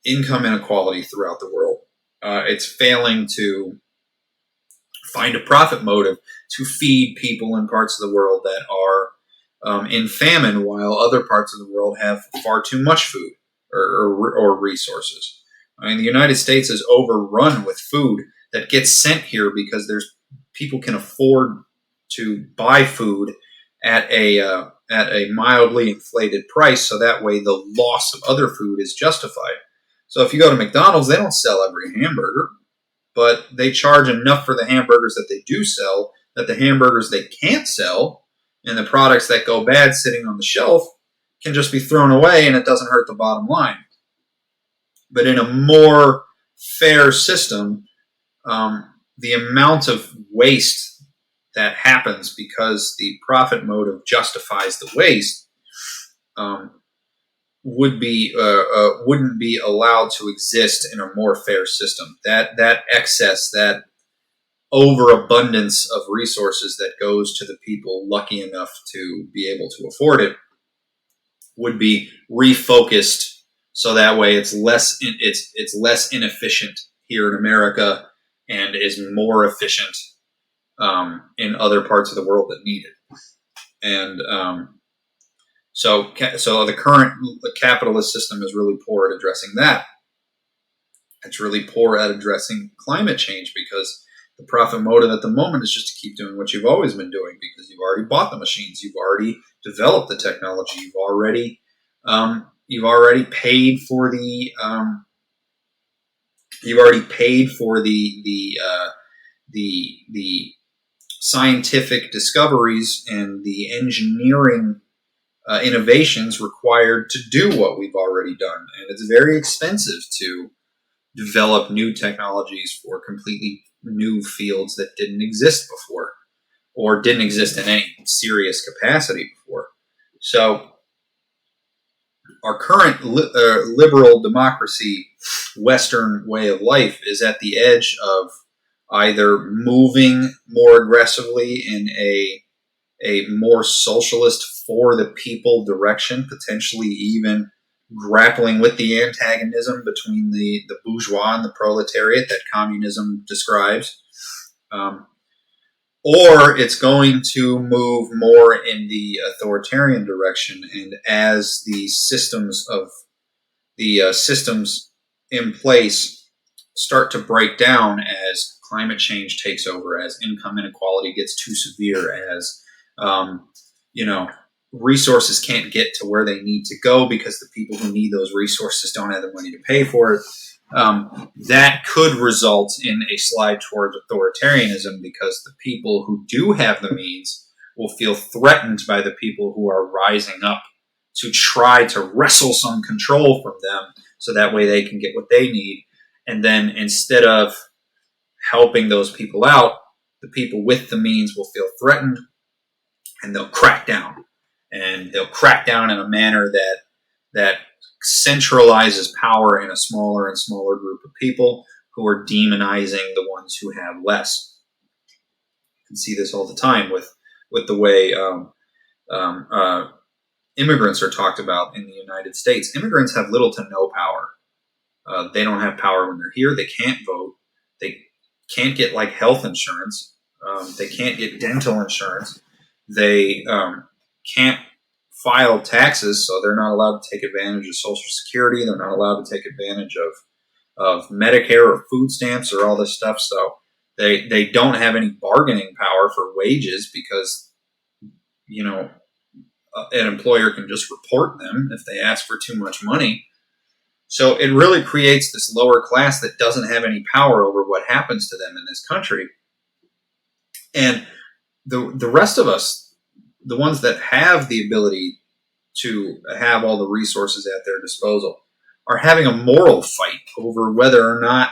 income inequality throughout the world. It's failing to find a profit motive to feed people in parts of the world that are in famine, while other parts of the world have far too much food or resources. I mean, the United States is overrun with food that gets sent here because people can afford to buy food at a mildly inflated price, so that way the loss of other food is justified. So if you go to McDonald's, they don't sell every hamburger, but they charge enough for the hamburgers that they do sell, that the hamburgers they can't sell and the products that go bad sitting on the shelf can just be thrown away, and it doesn't hurt the bottom line. But in a more fair system, the amount of waste that happens because the profit motive justifies the waste wouldn't be allowed to exist in a more fair system. That excess, that overabundance of resources that goes to the people lucky enough to be able to afford it would be refocused, so that way it's less inefficient here in America and is more efficient in other parts of the world that need it. And so the current capitalist system is really poor at addressing that. It's really poor at addressing climate change, because the profit motive at the moment is just to keep doing what you've always been doing, because you've already bought the machines, you've already developed the technology, you've already paid for the scientific discoveries and the engineering innovations required to do what we've already done. And it's very expensive to develop new technologies for completely new fields that didn't exist before, or didn't exist in any serious capacity before. So our current liberal democracy, Western way of life, is at the edge of either moving more aggressively in a more socialist, for the people direction, potentially even grappling with the antagonism between the bourgeois and the proletariat that communism describes, or it's going to move more in the authoritarian direction. And as the systems in place start to break down, as climate change takes over, as income inequality gets too severe, as resources can't get to where they need to go because the people who need those resources don't have the money to pay for it, that could result in a slide towards authoritarianism, because the people who do have the means will feel threatened by the people who are rising up to try to wrestle some control from them, so that way they can get what they need. And then instead of helping those people out, the people with the means will feel threatened, and they'll crack down. And they'll crack down in a manner that centralizes power in a smaller and smaller group of people who are demonizing the ones who have less. You can see this all the time with the way immigrants are talked about in the United States. Immigrants have little to no power. They don't have power when they're here. They can't vote. They can't get health insurance. They can't get dental insurance. They can't file taxes, so they're not allowed to take advantage of Social Security. They're not allowed to take advantage of Medicare or food stamps or all this stuff. So They don't have any bargaining power for wages because, you know, an employer can just report them if they ask for too much money. So it really creates this lower class that doesn't have any power over what happens to them in this country. And the rest of us, the ones that have the ability to have all the resources at their disposal, are having a moral fight over whether or not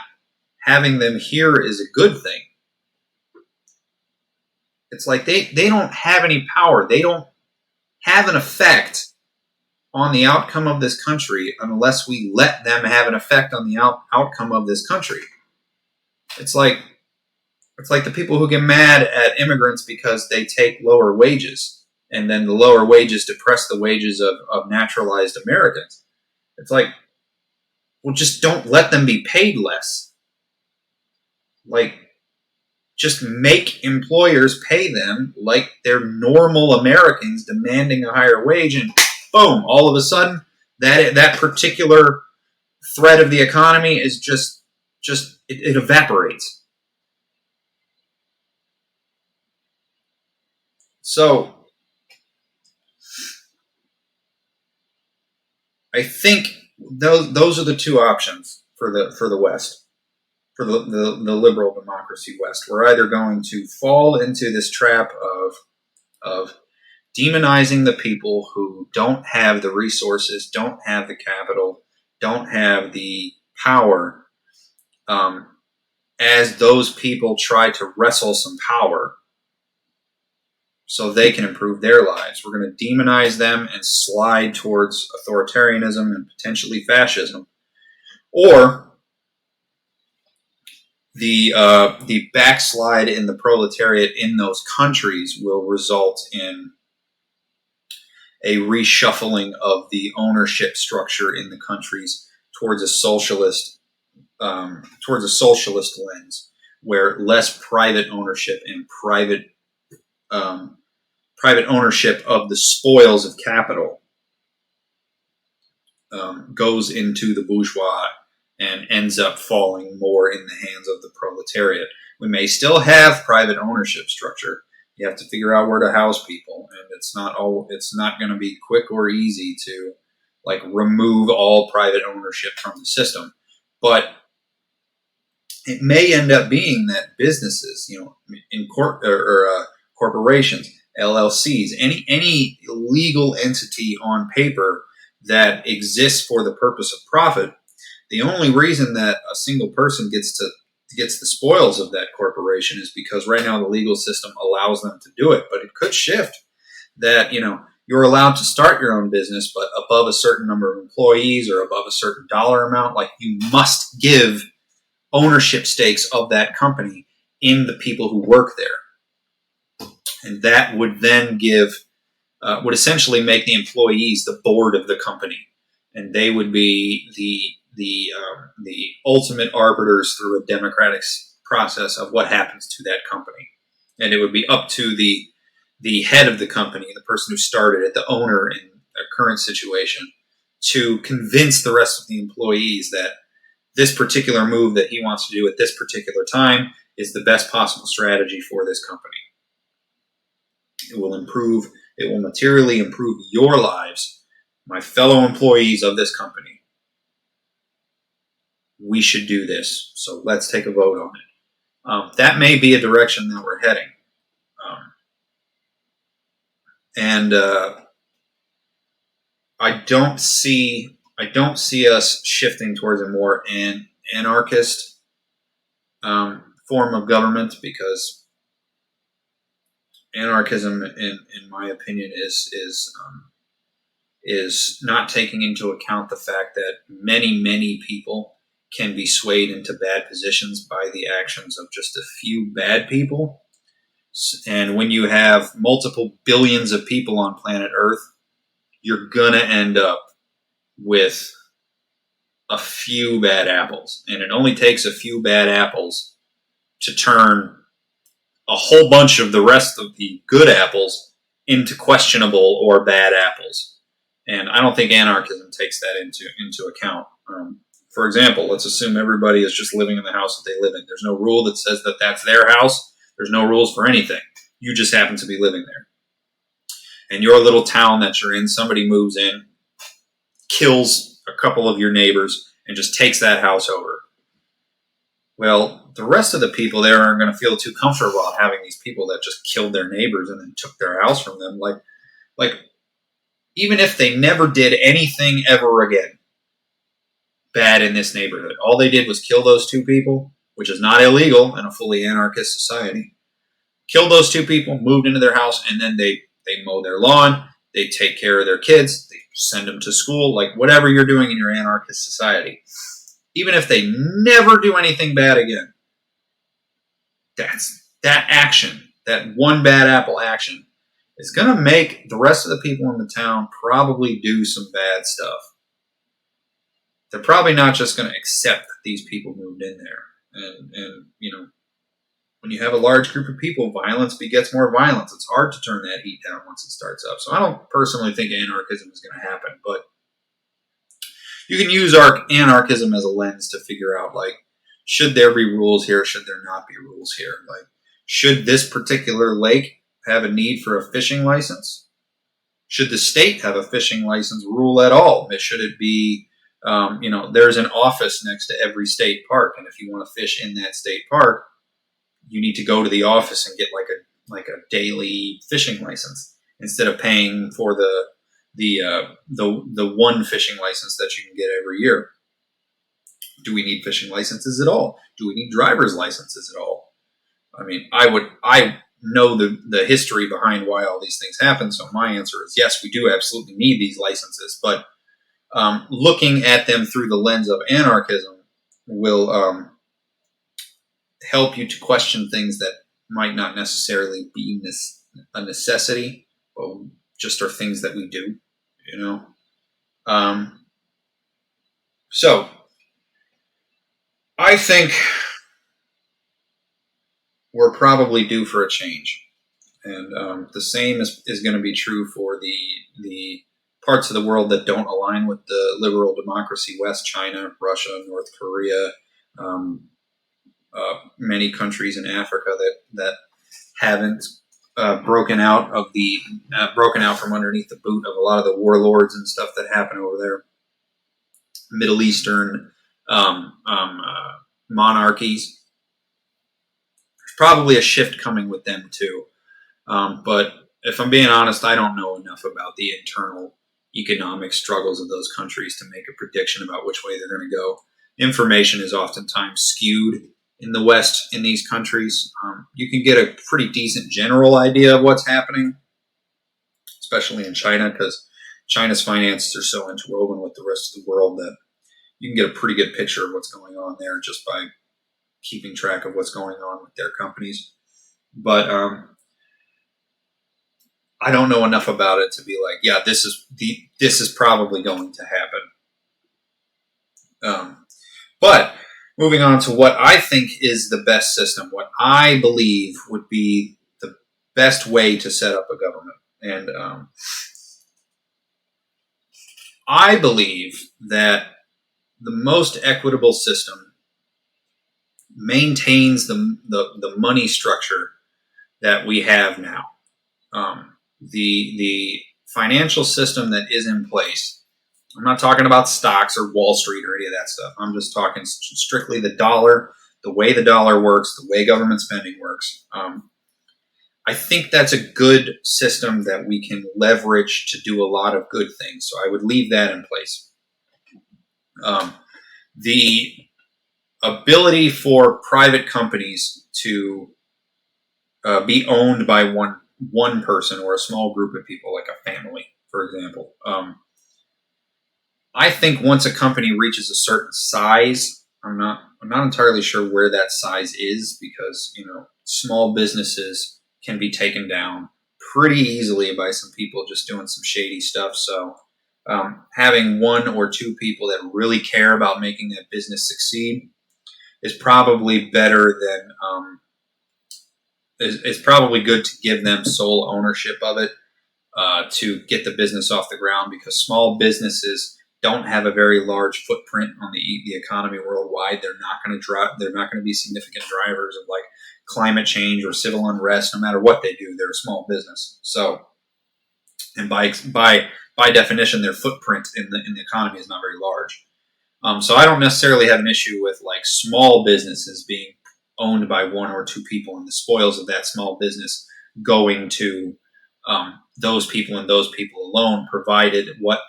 having them here is a good thing. It's like they don't have any power. They don't have an effect on the outcome of this country unless we let them have an effect on the outcome of this country. It's like the people who get mad at immigrants because they take lower wages, and then the lower wages depress the wages of naturalized Americans. It's like, well, just don't let them be paid less. Like, just make employers pay them like they're normal Americans demanding a higher wage, and boom, all of a sudden, that particular thread of the economy is just it evaporates. So I think those are the two options for the West, for the liberal democracy West. We're either going to fall into this trap of demonizing the people who don't have the resources, don't have the capital, don't have the power, as those people try to wrestle some power so they can improve their lives. We're going to demonize them and slide towards authoritarianism and potentially fascism. Or the backslide in the proletariat in those countries will result in a reshuffling of the ownership structure in the countries towards a socialist lens, where less private ownership and private ownership of the spoils of capital goes into the bourgeois and ends up falling more in the hands of the proletariat. We may still have private ownership structure. You have to figure out where to house people, and it's not going to be quick or easy to like remove all private ownership from the system. But it may end up being that businesses, corporations, LLCs, any legal entity on paper that exists for the purpose of profit, the only reason that a single person gets the spoils of that corporation is because right now the legal system allows them to do it. But it could shift that, you're allowed to start your own business, but above a certain number of employees or above a certain dollar amount, like you must give ownership stakes of that company in the people who work there. And that would then would essentially make the employees the board of the company. And they would be the ultimate arbiters through a democratic process of what happens to that company. And it would be up to the head of the company, the person who started it, the owner in a current situation, to convince the rest of the employees that this particular move that he wants to do at this particular time is the best possible strategy for this company. It will materially improve your lives, my fellow employees of this company. We should do this, so let's take a vote on it. That may be a direction that we're heading. And I don't see us shifting towards a more anarchist form of government, because anarchism, in my opinion, is not taking into account the fact that many people can be swayed into bad positions by the actions of just a few bad people. And when you have multiple billions of people on planet Earth, you're going to end up with a few bad apples. And it only takes a few bad apples to turn a whole bunch of the rest of the good apples into questionable or bad apples. And I don't think anarchism takes that into account. For example, let's assume everybody is just living in the house that they live in. There's no rule that says that that's their house. There's no rules for anything. You just happen to be living there. And your little town that you're in, somebody moves in, kills a couple of your neighbors, and just takes that house over. Well, the rest of the people there aren't going to feel too comfortable about having these people that just killed their neighbors and then took their house from them. Like even if they never did anything ever again bad in this neighborhood, all they did was kill those two people, which is not illegal in a fully anarchist society. Killed those two people, moved into their house, and then they mow their lawn, they take care of their kids, they send them to school, like whatever you're doing in your anarchist society. Even if they never do anything bad again, that action, that one bad apple action, is going to make the rest of the people in the town probably do some bad stuff. They're probably not just going to accept that these people moved in there. And you know, when you have a large group of people, violence begets more violence. It's hard to turn that heat down once it starts up. So I don't personally think anarchism is going to happen, but you can use anarchism as a lens to figure out, like, should there be rules here? Should there not be rules here? Like, should this particular lake have a need for a fishing license? Should the state have a fishing license rule at all? Should it be, there's an office next to every state park, and if you want to fish in that state park, you need to go to the office and get like a daily fishing license instead of paying for the one fishing license that you can get every year. Do we need fishing licenses at all? Do we need driver's licenses at all? I mean, I know the history behind why all these things happen, so my answer is yes, we do absolutely need these licenses, but looking at them through the lens of anarchism will help you to question things that might not necessarily be a necessity, but just are things that we do, you know? So I think we're probably due for a change. And the same is going to be true for the parts of the world that don't align with the liberal democracy, West China, Russia, North Korea, many countries in Africa that haven't broken out from underneath the boot of a lot of the warlords and stuff that happen over there. Middle Eastern monarchies. There's probably a shift coming with them too. But if I'm being honest, I don't know enough about the internal economic struggles of those countries to make a prediction about which way they're going to go. Information is oftentimes skewed in the West in these countries. You can get a pretty decent general idea of what's happening, especially in China, because China's finances are so interwoven with the rest of the world that you can get a pretty good picture of what's going on there just by keeping track of what's going on with their companies. But I don't know enough about it to be like, yeah, this is probably going to happen. But moving on to what I think is the best system, what I believe would be the best way to set up a government. And I believe that the most equitable system maintains the money structure that we have now. The financial system that is in place, I'm not talking about stocks or Wall Street or any of that stuff. I'm just talking strictly the dollar, the way the dollar works, the way government spending works. I think that's a good system that we can leverage to do a lot of good things. So I would leave that in place. The ability for private companies to be owned by one person or a small group of people, like a family, for example. I think once a company reaches a certain size, I'm not entirely sure where that size is, because small businesses can be taken down pretty easily by some people just doing some shady stuff. So having one or two people that really care about making that business succeed is probably better than it's probably good to give them sole ownership of it to get the business off the ground, because small businesses don't have a very large footprint on the economy worldwide. They're not going to drive. They're not going to be significant drivers of like climate change or civil unrest. No matter what they do, they're a small business. So, and by definition, their footprint in the economy is not very large. So I don't necessarily have an issue with like small businesses being owned by one or two people and the spoils of that small business going to those people and those people alone, provided what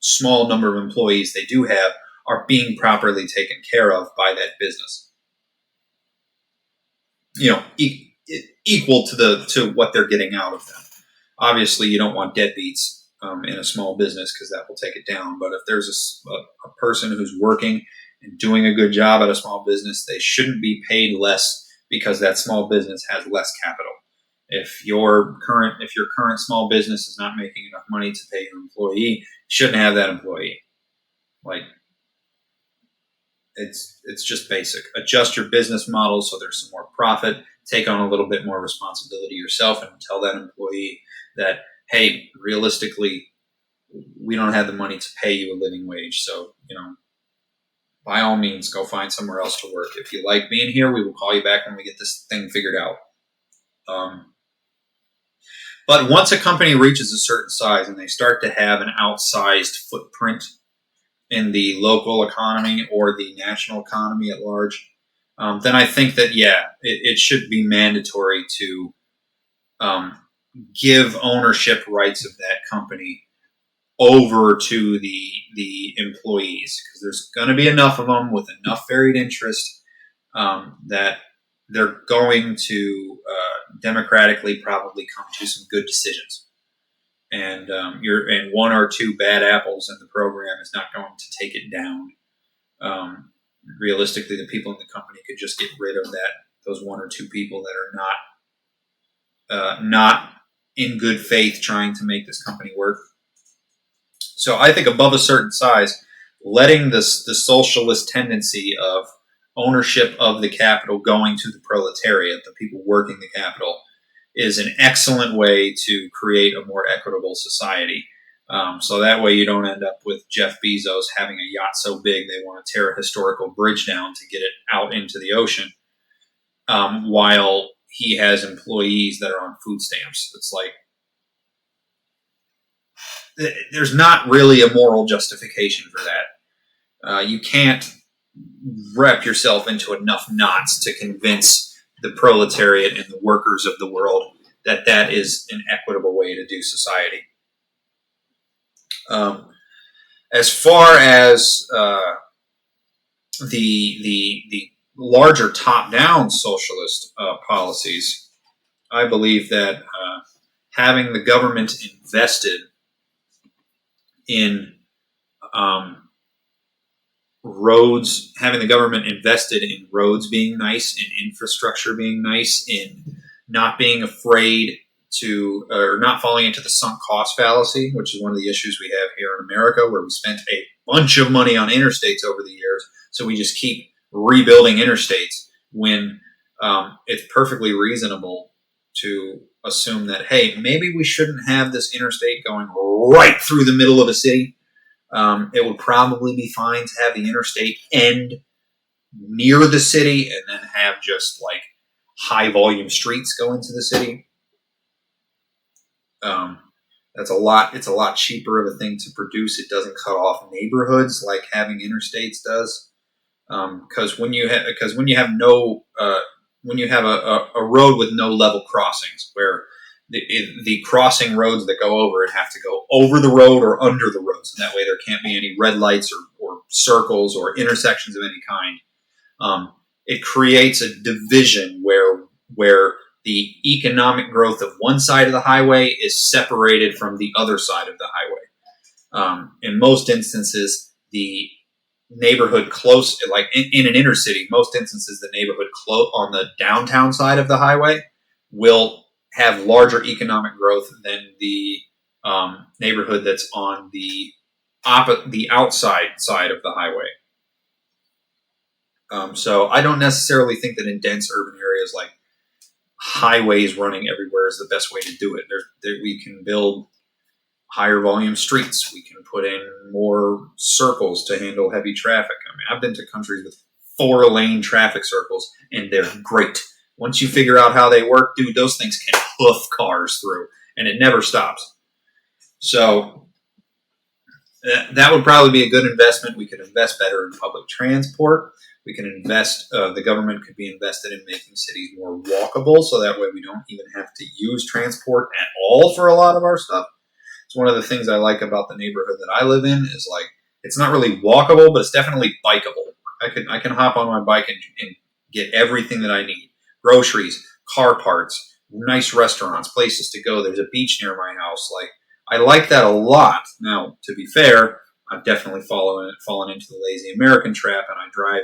small number of employees they do have are being properly taken care of by that business. Equal to what they're getting out of them. Obviously, you don't want deadbeats in a small business because that will take it down. But if there's a person who's working and doing a good job at a small business, they shouldn't be paid less because that small business has less capital. If your current small business is not making enough money to pay your employee, you shouldn't have that employee. Like, it's just basic. Adjust your business model so there's some more profit. Take on a little bit more responsibility yourself, and tell that employee that, hey, realistically, we don't have the money to pay you a living wage. So, by all means, go find somewhere else to work. If you like being here, we will call you back when we get this thing figured out. But once a company reaches a certain size and they start to have an outsized footprint in the local economy or the national economy at large, then I think that, it should be mandatory to give ownership rights of that company over to the employees, because there's going to be enough of them with enough varied interest that they're going to democratically probably come to some good decisions. And one or two bad apples in the program is not going to take it down. Realistically, the people in the company could just get rid of those one or two people that are not in good faith trying to make this company work. So I think above a certain size, letting the socialist tendency of ownership of the capital going to the proletariat, the people working the capital, is an excellent way to create a more equitable society. So that way you don't end up with Jeff Bezos having a yacht so big they want to tear a historical bridge down to get it out into the ocean, while he has employees that are on food stamps. It's like, there's not really a moral justification for that. You can't wrap yourself into enough knots to convince the proletariat and the workers of the world that is an equitable way to do society. As far as the larger top-down socialist policies, I believe that having the government invested in roads, having the government invested in roads being nice, in infrastructure being nice, in not being afraid to, or not falling into the sunk cost fallacy, which is one of the issues we have here in America, where we spent a bunch of money on interstates over the years, so we just keep rebuilding interstates when it's perfectly reasonable to assume that, hey, maybe we shouldn't have this interstate going right through the middle of a city. It would probably be fine to have the interstate end near the city and then have just like high volume streets go into the city. It's a lot cheaper of a thing to produce. It doesn't cut off neighborhoods like having interstates does. Because when you have a road with no level crossings, where the crossing roads that go over it have to go over the road or under the road, so that way there can't be any red lights or circles or intersections of any kind. It creates a division where the economic growth of one side of the highway is separated from the other side of the highway. In most instances, the neighborhood close, like in an inner city, most instances the neighborhood on the downtown side of the highway will have larger economic growth than the neighborhood that's on the outside side of the highway. So I don't necessarily think that in dense urban areas, like highways running everywhere is the best way to do it. We can build higher volume streets. We can put in more circles to handle heavy traffic. I mean, I've been to countries with 4-lane traffic circles, and they're great. Once you figure out how they work, dude, those things can hoof cars through, and it never stops. So that would probably be a good investment. We could invest better in public transport. We can invest, the government could be invested in making cities more walkable, so that way we don't even have to use transport at all for a lot of our stuff. It's one of the things I like about the neighborhood that I live in is like, it's not really walkable, but it's definitely bikeable. I can hop on my bike and get everything that I need. Groceries, car parts, nice restaurants, places to go. There's a beach near my house. Like, I like that a lot. Now, to be fair, I've definitely fallen into the lazy American trap, and I drive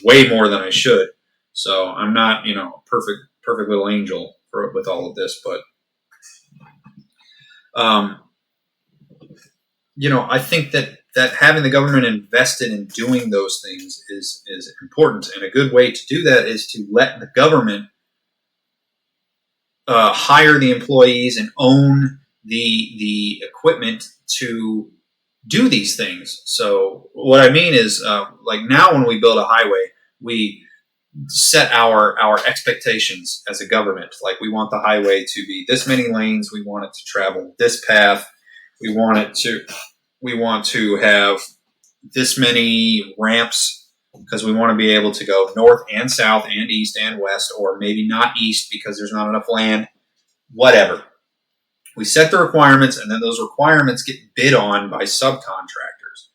way more than I should. So I'm not, a perfect little angel with all of this, but I think that having the government invested in doing those things is important, and a good way to do that is to let the government hire the employees and own the equipment to do these things. So what I mean is, like now when we build a highway, we set our expectations as a government. Like, we want the highway to be this many lanes. We want it to travel this path. We want to have this many ramps, because we want to be able to go north and south and east and west, or maybe not east because there's not enough land. Whatever. We set the requirements, and then those requirements get bid on by subcontractors.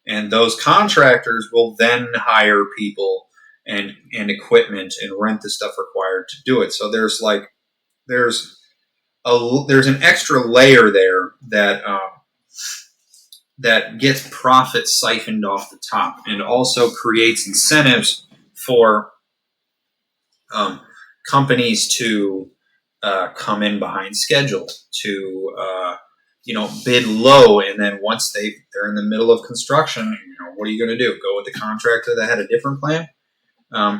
And those contractors will then hire people and equipment and rent the stuff required to do it. So there's an extra layer there that gets profit siphoned off the top, and also creates incentives for companies to come in behind schedule, to bid low, and then once they're in the middle of construction, what are you going to do? Go with the contractor that had a different plan?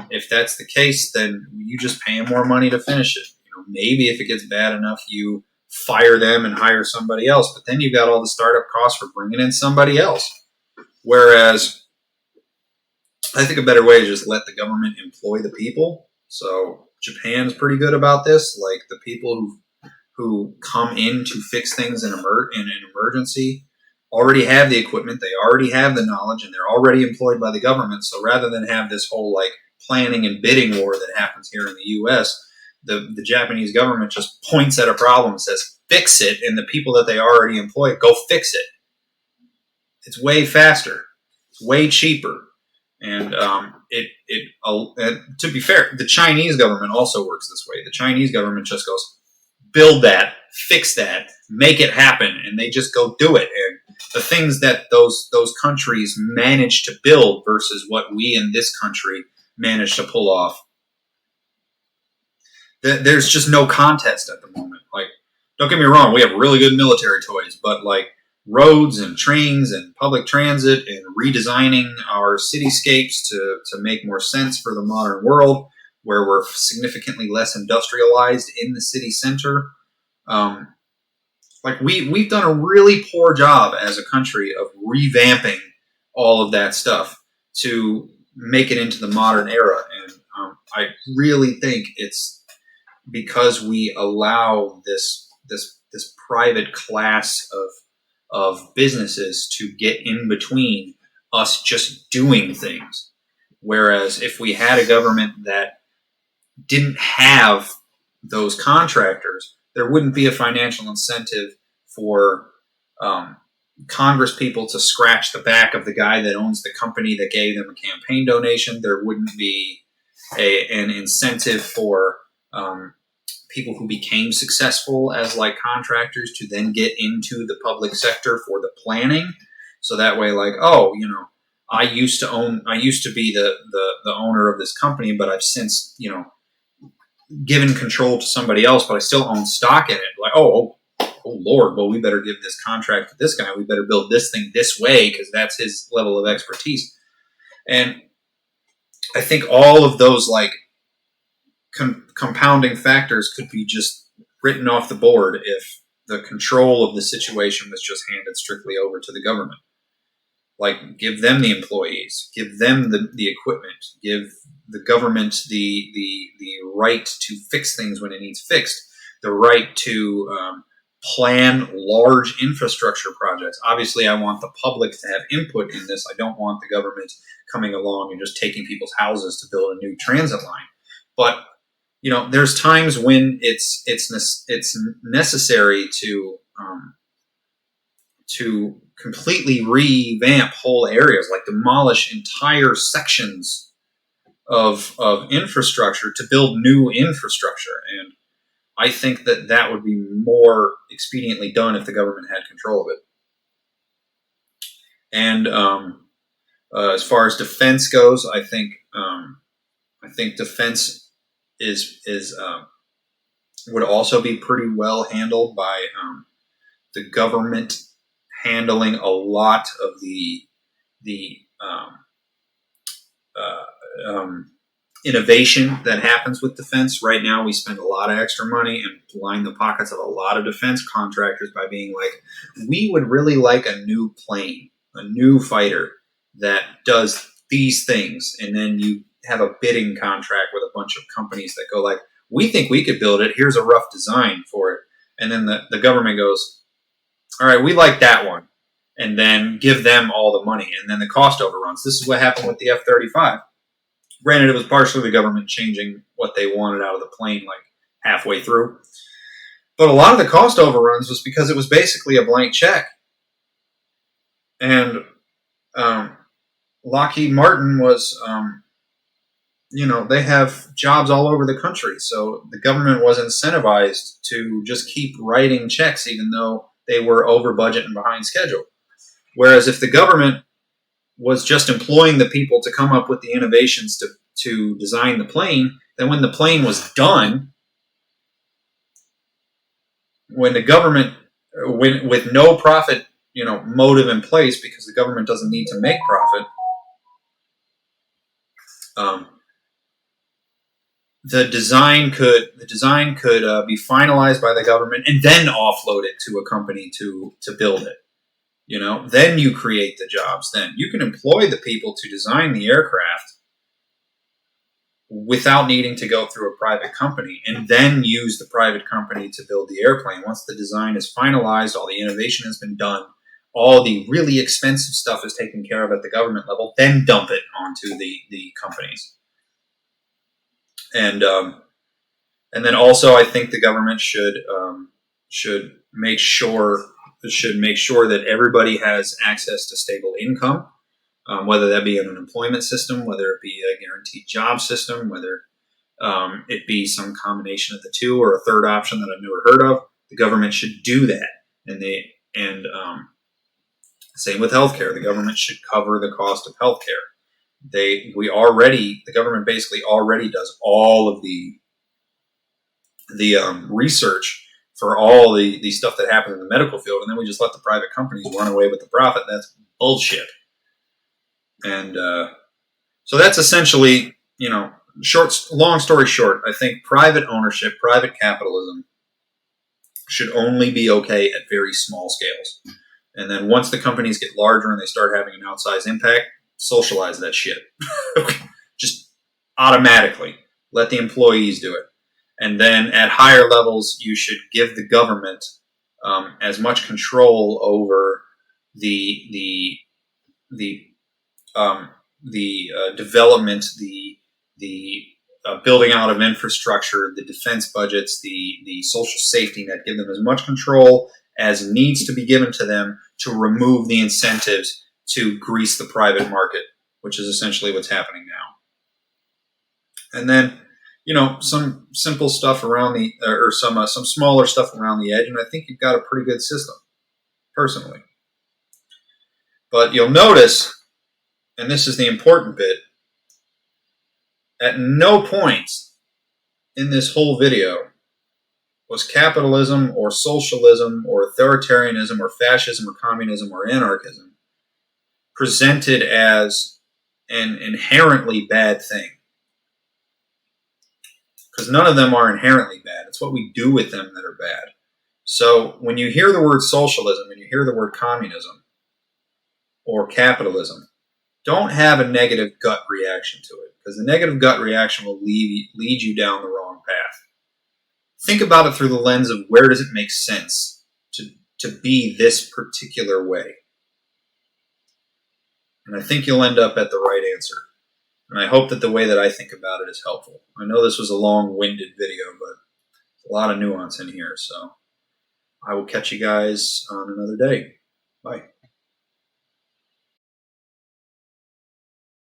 If that's the case, then you just pay them more money to finish it. Maybe if it gets bad enough, you fire them and hire somebody else, but then you've got all the startup costs for bringing in somebody else. Whereas I think a better way is just let the government employ the people. So Japan's pretty good about this. Like, the people who come in to fix things in an emergency already have the equipment, they already have the knowledge, and they're already employed by the government. So rather than have this whole like planning and bidding war that happens here in the U.S., the Japanese government just points at a problem and says, fix it, and the people that they already employ, go fix it. It's way faster. It's way cheaper. And to be fair, the Chinese government also works this way. The Chinese government just goes, build that, fix that, make it happen, and they just go do it. And the things that those countries manage to build versus what we in this country manage to pull off, there's just no contest at the moment. Like, don't get me wrong, we have really good military toys, but like roads and trains and public transit and redesigning our cityscapes to make more sense for the modern world, where we're significantly less industrialized in the city center. We've done a really poor job as a country of revamping all of that stuff to make it into the modern era. And I really think it's because we allow this private class of businesses to get in between us just doing things. Whereas if we had a government that didn't have those contractors, there wouldn't be a financial incentive for Congress people to scratch the back of the guy that owns the company that gave them a campaign donation. There wouldn't be an incentive for people who became successful as like contractors to then get into the public sector for the planning. So that way, like, I used to be the owner of this company, but I've since, given control to somebody else, but I still own stock in it. Like, oh Lord, well, we better give this contract to this guy. We better build this thing this way because that's his level of expertise. And I think all of those like compounding factors could be just written off the board if the control of the situation was just handed strictly over to the government. Like, give them the employees, give them the equipment, give the government the right to fix things when it needs fixed, the right to plan large infrastructure projects. Obviously, I want the public to have input in this. I don't want the government coming along and just taking people's houses to build a new transit line. But there's times when it's necessary to completely revamp whole areas, like demolish entire sections of infrastructure to build new infrastructure. And I think that would be more expediently done if the government had control of it. And as far as defense goes, I think defense is would also be pretty well handled by the government handling a lot of the innovation that happens with defense. Right now, we spend a lot of extra money and line the pockets of a lot of defense contractors by being like, we would really like a new plane, a new fighter that does these things. And then you have a bidding contract with a bunch of companies that go like, we think we could build it. Here's a rough design for it. And then the government goes, all right, we like that one. And then give them all the money. And then the cost overruns. This is what happened with the F-35. Granted, it was partially the government changing what they wanted out of the plane like halfway through. But a lot of the cost overruns was because it was basically a blank check. And Lockheed Martin was, they have jobs all over the country. So the government was incentivized to just keep writing checks even though they were over budget and behind schedule. Whereas if the government was just employing the people to come up with the innovations to design the plane, then when the plane was done, when the government, with no profit, motive in place, because the government doesn't need to make profit, the design could be finalized by the government and then offload it to a company to build it. Then you create the jobs. Then you can employ the people to design the aircraft without needing to go through a private company, and then use the private company to build the airplane. Once the design is finalized, all the innovation has been done, all the really expensive stuff is taken care of at the government level, then dump it onto the companies. And then also, I think the government should make sure that everybody has access to stable income, whether that be an employment system, whether it be a guaranteed job system, whether it be some combination of the two, or a third option that I've never heard of. The government should do that, and same with healthcare. The government should cover the cost of healthcare. The government basically already does all of the research for all the stuff that happens in the medical field, and then we just let the private companies run away with the profit. That's bullshit. And so that's essentially, long story short, I think private ownership, private capitalism should only be okay at very small scales. And then once the companies get larger and they start having an outsized impact, socialize that shit. Just automatically let the employees do it. And then at higher levels, you should give the government as much control over the development, the building out of infrastructure, the defense budgets, the social safety net. Give them as much control as needs to be given to them to remove the incentives to grease the private market, which is essentially what's happening now. And then, some simple stuff around some smaller stuff around the edge, and I think you've got a pretty good system, personally. But you'll notice, and this is the important bit, at no point in this whole video was capitalism or socialism or authoritarianism or fascism or communism or anarchism presented as an inherently bad thing. Because none of them are inherently bad. It's what we do with them that are bad. So when you hear the word socialism and you hear the word communism or capitalism, don't have a negative gut reaction to it, because the negative gut reaction will lead you down the wrong path. Think about it through the lens of where does it make sense to be this particular way. And I think you'll end up at the right answer. And I hope that the way that I think about it is helpful. I know this was a long-winded video, but a lot of nuance in here. So I will catch you guys on another day. Bye.